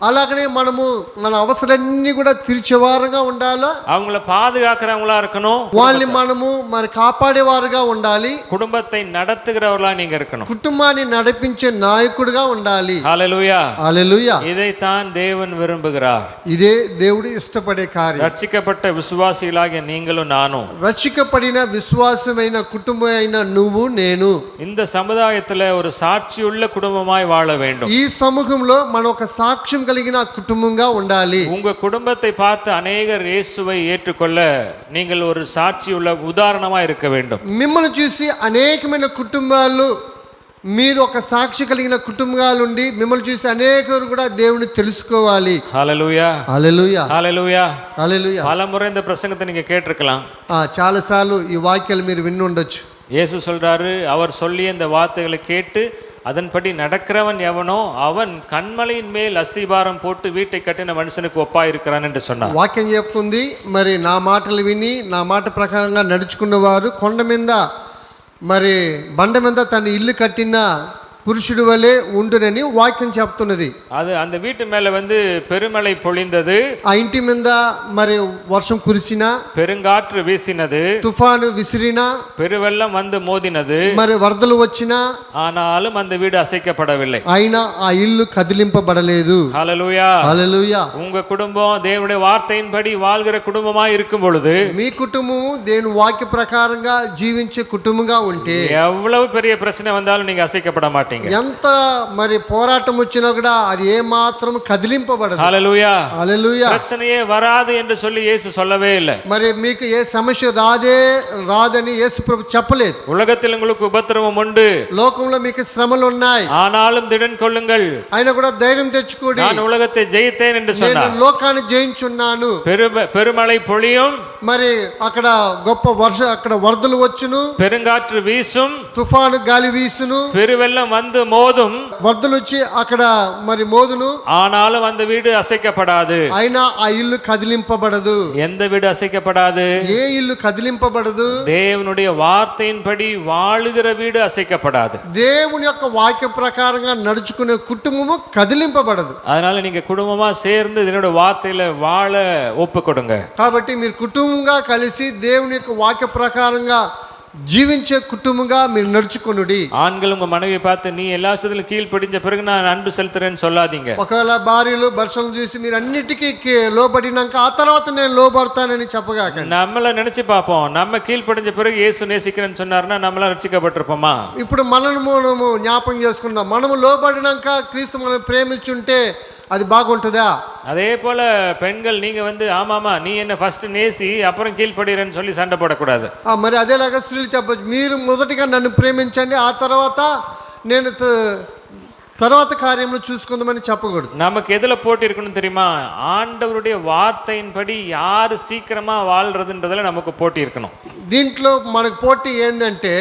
అలాగనే మనము మన అవసరాన్ని కూడా తీర్చేవారుగా ఉండాలా. அவங்கள பாதுகாக்கிறவங்களா இருக்கணும். వాళ్ళని మనము మరి కాపాడేవారుగా ఉండాలి. குடும்பத்தை நடத்துகிறவர்களா நீங்க இருக்கணும். కుటుంబాన్ని నడిపించే నాయకుడిగా ఉండాలి. హల్లెలూయా. హల్లెలూయా. இதைத்தான் தேவன் விரும்புகிறார். ఇదే దేవుడు ఇష్టపడే కార్యం. రక్షిக்கப்பட்ட విశ్వాసిகளாகிய நீங்களும் நானும், రక్షింపబడిన విశ్వాసమైన కుటుంబమైన నువ్వు నేను இந்த சமுதாயத்துல ஒரு சாட்சியுள்ள குடும்பமாய் வாழ வேண்டும். ఈ సమూహంలో మనం ఒక సాక్ష్యం కలిగిన కుటుంబంగా ఉండాలి. உங்க குடும்பத்தை பார்த்து அநேகர் இயேசுவை ஏற்றுக்கொள்ள நீங்கள் ஒரு சாட்சியுள்ள உதாரணமா இருக்க வேண்டும். మిమ్మల్ని చూసి అనేకమైన కుటుంబాలు, మీరు ఒక సాక్షి కలిగిన కుటుంబాలుండి మిమ్మల్ని చూసి అనేకరు కూడా దేవుని తెలుసుకోవాలి. హల్లెలూయా. హల్లెలూయా. హల్లెలూయా. హల్లెలూయా. பலமுறை இந்த பிரசங்கத்தை நீங்க கேட்டிருக்கலாம். చాలాసార్లు ఈ వాక్యాలు మీరు విని ఉండొచ్చు. இயேசு சொல்றாரு, அவர் சொல்லிய இந்த வார்த்தைகளை கேட்டு அதன்படி நடக்கிறவன் எவனோ அவன் கண்மலையின் மேல் அஸ்திபாரம் போட்டு வீட்டை கட்டின மனுஷனுக்கு ஒப்பாயிருக்கிறான் என்று சொன்னார். వాక్యం చెప్తుంది, మరి నా మాటలు విని నా మాట ప్రకారంగా నడుచుకున్నవారు కొండ మీద మరి బండ మీద తన ఇల్లు కట్టిన పురుషుడి వలె ఉండునని వాక్యం చెప్తున్నది. அது அந்த வீட்டு மேல வந்து பெருமழை பொழிந்தது, ఆ ఇంటి మీద మరి వర్షం కురిసినా, பெருங்காற்று வீசினது, తుఫాను విసిరినా, பெருவெள்ளம் வந்து மோதினது, మరి వరదలు వచ్చినా, ஆனாலும் அந்த வீடு அசைக்கப்படவில்லை. అయినా ఆ ఇల్లు కదిలింపబడలేదు. ஹல்லேலூயா. హల్లెలూయా. உங்க குடும்பம் தேவனுடைய வார்த்தையின்படி வாழ்கிற குடும்பமா இருக்கும் பொழுது, మీ కుటుంబము దేవుని వాక్య ప్రకారంగా జీవించే కుటుంబంగా ఉంటే எவ்வளவு பெரிய பிரச்சனை வந்தாலும் நீங்க அசைக்கப்பட மாட்டீங்க. ఎంత మరి పోరాటం వచ్చినా కూడా అది ఏ మాత్రం కదిలింపబడదు. ஹல்லேலூயா. హల్లెలూయా. பிரச்சனையே வராது என்று சொல்லி இயேசு சொல்லவே இல்லை. మరి మీకు ఏ సమస్య రాదని యేసు ప్రభు చెప్పలేదు. உலகத்தில் உங்களுக்கு உபத்திரவம் உண்டு, లోకంలో మీకు శ్రమలు ఉన్నాయి, ஆனாலும் திடன் கொள்ளுங்கள், అయినా కూడా ధైర్యం తెచ్చుకోండి, நான் உலகத்தை ஜெயித்தேன் என்று నేను சொன்னார். లోకాన్ని జయించున్నాను. பெருமழை பொழியும், మరి అక్కడ గొప్ప అక్కడ వరదలు వచ్చును, பெருங்காற்று வீசும், తుఫాను గాలి వీసును, பெருவெள்ளம் வந்து మోదుம், వరదలు వచ్చి అక్కడ మరి మోదును, ஆனாலும் அந்த வீடு அசைக்கப்படாது. అయినా ఆ ఇల్లు కదిలింపబడదు. எந்த வீடு అసைக்கப்படாது? ఏ ఇల్లు కదిలింపబడదు? தேவனுடைய வார்த்தையின்படி வாழுகிற வீடு அசைக்கப்படாது. దేవుని యొక్క వాక్య ప్రకారంగా నడుచుకునే కుటుంబము కదిలింపబడదు. அதனால நீங்க குடும்பமா சேர்ந்து இதனோட வார்த்தையில வாழ ஒப்பு கொடுங்க. కాబట్టి మీరు కుటుంబంగా కలిసి దేవుని యొక్క వాక్య ప్రకారంగా జీవించే కుటుంబంగా మీరు నడుచుకొనుడి. ஆண்கள் உங்க மனைவியை பார்த்து நீ எல்லா விஷயத்திலும் கீழ்ப்படிஞ்ச பிறகு நான் அன்பு செலுத்துறேன்னு சொல்லாதீங்க. ఒకవేళ భార్యలు భర్తలను చూసి మీరు అన్నిటికీ లోబడినాక ఆ తర్వాత నేను లోబడతానని చెప్పగాకండి. நம்மள நினைச்சு பார்ப்போம், நம்ம கீழ்ப்படிஞ்ச பிறகு இயேசு நேசிக்கிறேன்னு சொன்னாருன்னா நம்மளாம் ரட்சிக்கப்பட்டிருப்போமா? ఇప్పుడు మనము జ్ఞాపకం చేసుకుందాం. మనము లోబడినాక క్రీస్తు మనం ప్రేమించుంటే అది బాగుంటుందా? அதே போல பெண்கள் நீங்க வந்து ஆமாமா நீ என்ன ஃபர்ஸ்ட் நேசி அப்புறம் கீழ்ப்படிறேன்னு சொல்லி சண்டை போடக்கூடாது. మరి అదేలాగా స్త్రీలు చెప్పచ్చు, మీరు మొదటిగా నన్ను ప్రేమించండి, ఆ తర్వాత నేను తర్వాత కార్యములు చూసుకుందామని చెప్పకూడదు. நமக்கு எதுல போட்டி இருக்கணும் தெரியுமா? ஆண்டவருடைய வார்த்தையின்படி யாரு சீக்கிரமா வாழ்றதுன்றதுல நமக்கு போட்டி இருக்கணும். దీంట్లో మనకు పోటీ ఏంటంటే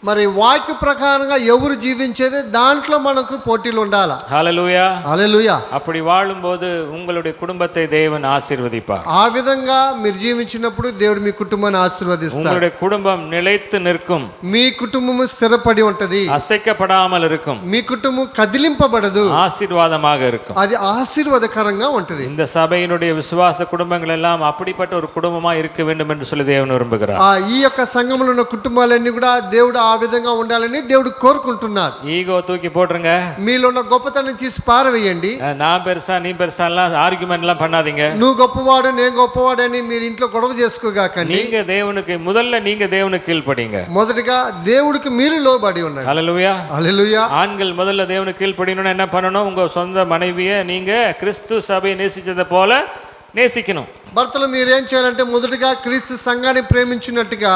మరి వాక్య ప్రకారంగా ఎవరు జీవించేది దాంట్లో మనకు పోటీలు ఉండాలి. హల్లెలూయా. హల్లెలూయా. அப்படி வாழும்போது உங்களுடைய குடும்பத்தை தேவன் ஆசீர்வதிப்பார். ఆ విధంగా మీరు జీవించినప్పుడు దేవుడు మీ కుటుంబాన్ని ఆశీర్వదిస్తాడు. உங்களுடைய குடும்பம் நிலைத்து நிற்கும். మీ కుటుంబము స్థిరపడి ఉంటది. அசைக்கப்படாமல் இருக்கும். మీ కుటుంబం కదిలింపబడదు. ஆசீர்வாதமாக இருக்கும். అది ఆశీర్వాదకరంగా ఉంటది. இந்த சபையினுடைய விசுவாச குடும்பங்கள் எல்லாம் அப்படிப்பட்ட ஒரு குடும்பமா இருக்க வேண்டும் என்று சொல்லி தேவன் விரும்புகிறார். ఈ యొక్క సంఘంలో ఉన్న కుటుంబాలన్నీ కూడా దేవుడు ఆ విధంగా ఉండాలని దేవుడు కోరుకుంటున్నాడు. ஈகோ தூக்கி போட்டுருங்க. మీలో ఉన్న గొప్పతనం తీసి పారవేయండి. நான் பெருசా நீ பெருசா எல்லாம் ஆர்குமெண்ட் எல்லாம் பண்ணாதீங்க. నువ్వు గొప్పవాడు నేను గొప్పవాడని మీరు ఇంట్లో గొడవ చేసుకోగాకండి. நீங்க தேவனுக்கு முதல்ல நீங்க தேவனுக்கு கீழ்ப்படிங்க. మొదటిగా దేవుడికి మీరు లోబడి ఉండండి. ஹல்லேலூயா. హల్లెలూయా. ஆண்கள் முதல்ல தேவனுக்கு கீழ்ப்படியணும்னா என்ன பண்ணணும்? உங்க சொந்த மனைவியை நீங்க கிறிஸ்து சபையை நேசிச்சதை போல நேசிக்கணும். భర్తలు మీరు ఏం చేయాలంటే మొదటిగా క్రీస్తు సంఘాన్ని ప్రేమించినట్టుగా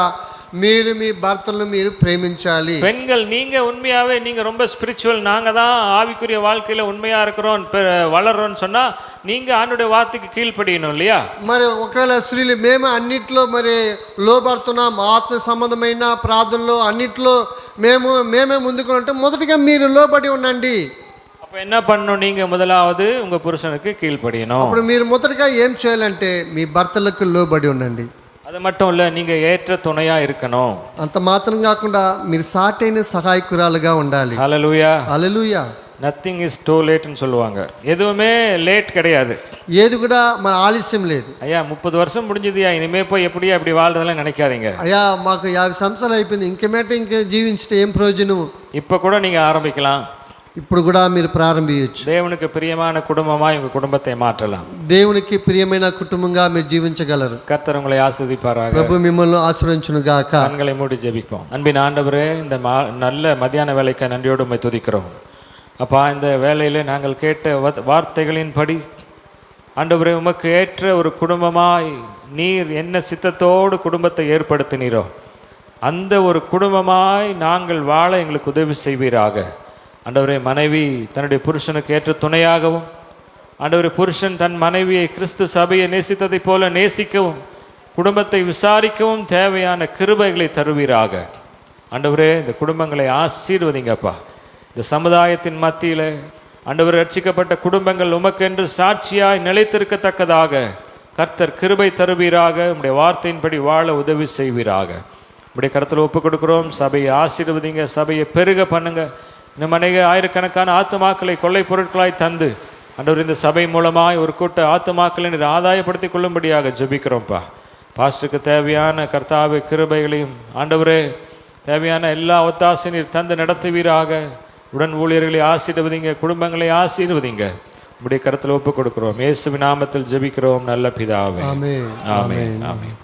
మీరు మీ భర్తలను మీరు ప్రేమించాలి. பெண்கள் நீங்க உண்மையாவே நீங்க ரொம்ப ஸ்பிரிச்சுவல், நாங்க தான் ஆவிக்குரிய வாழ்க்கையில உண்மையா இருக்கிறோம் வளர்றோம்னு சொன்னா நீங்க ஆண்டுடைய வார்த்தைக்கு கீழ்ப்படியணும் இல்லையா? మరి ఒకవేళ స్త్రీలు మేము అన్నిట్లో మరి లోబడుతున్నాం, ఆత్మ సంబంధమైన ప్రార్థనలో అన్నిట్లో మేమే ముందుకు అంటే మొదటిగా మీరు లోబడి ఉండండి. அப்ப என்ன பண்ணணும்? நீங்க முதலாவது உங்க புருஷனுக்கு கீழ்ப்படியணும். అప్పుడు మీరు మొదటిగా ఏం చేయాలంటే మీ భర్తలకు లోబడి ఉండండి. அது மட்டும் இல்ல, நீங்க ஏற்ற துணையா இருக்கணும். అంత మాత్రం కాకుండా మీరు సాటైన సహాయకురాలుగా ఉండాలి. ஹல்லேலூயா. హల్లెలూయా. நத்திங் இஸ் டூ லேட்னு சொல்லுவாங்க. எதுவுமே லேட் கிடையாது. ఏది కూడా మన ఆలస్యం లేదు. ஐயா 30 வருஷம் முடிஞ்சதுயா, இனிமே போய் எப்படியா அப்படி வாழ்றதெல்லாம் நினைக்காதீங்க. అయ్యా మాకు 50 సంవత్సరాలు అయిపోయింది, ఇంక జీవించడం ఏం ప్రయోజనం? இப்ப கூட நீங்க ஆரம்பிக்கலாம். ఇప్పుడు కూడా మీరు ప్రారంభించవచ్చు. தேவனுக்கு பிரியமான குடும்பமாய் உங்க குடும்பத்தை மாற்றலாம். దేవునికి ప్రియమైన కుటుంబంగా మీరు జీవించగలరు. கர்த்தர் உங்களை ஆசீர்வதிப்பாராக. ప్రభు మిమ్మల్ని ఆశీర్వదించును గాక. கண்களை மூடி ஜெபிப்போம். அன்பின் ஆண்டவரே, இந்த நல்ல மத்தியான வேளைக்கு நன்றியோடு உம்மை துதிக்கிறோம். அப்பா, இந்த வேளையிலே நாங்கள் கேட்ட வார்த்தைகளின்படி ஆண்டவரே, உமக்கு ஏற்ற ஒரு குடும்பமாய் நீர் என்ன சித்தத்தோடு குடும்பத்தை ஏற்படுத்தினீரோ அந்த ஒரு குடும்பமாய் நாங்கள் வாழ எங்களுக்கு உதவி செய்வீராக. ஆண்டவரே, மனைவி தன்னுடைய புருஷனுக்கு ஏற்ற துணையாகவும், ஆண்டவரே புருஷன் தன் மனைவியை கிறிஸ்து சபையை நேசித்ததை போல நேசிக்கவும், குடும்பத்தை விசாரிக்கவும் தேவையான கிருபைகளை தருவீராக. ஆண்டவரே, இந்த குடும்பங்களை ஆசீர்வதிங்கப்பா. இந்த சமுதாயத்தின் மத்தியில் ஆண்டவரே, ரட்சிக்கப்பட்ட குடும்பங்கள் உமக்கென்று சாட்சியாய் நிலைத்திருக்கத்தக்கதாக கர்த்தர் கிருபை தருவீராக. உம்முடைய வார்த்தையின்படி வாழ உதவி செய்வீராக. உம்முடைய கருத்தில் ஒப்புக் கொடுக்கிறோம். சபையை ஆசீர்வதிங்க, சபையை பெருக பண்ணுங்க. இன்னும் அநேக ஆயிரக்கணக்கான ஆத்துமாக்களை கொள்ளை பொருட்களாய் தந்து ஆண்டவர் இந்த சபை மூலமாய் ஒரு கூட்ட ஆத்துமாக்களை நீர் ஆதாயப்படுத்தி கொள்ளும்படியாக ஜெபிக்கிறோம்ப்பா. பாஸ்டருக்கு தேவையான கர்த்தாவே கிருபைகளையும் ஆண்டவரே தேவையான எல்லா ஒத்தாசையும் நீர் தந்து நடத்துவீராக. உடன் ஊழியர்களை ஆசீர்வதிங்க, குடும்பங்களை ஆசீர்வதிங்க. உம்முடைய கருத்தில் ஒப்புக் கொடுக்கிறோம். இயேசுவின் நாமத்தில் ஜெபிக்கிறோம் நல்ல பிதாவே. ஆமென். ஆமென். ஆமென்.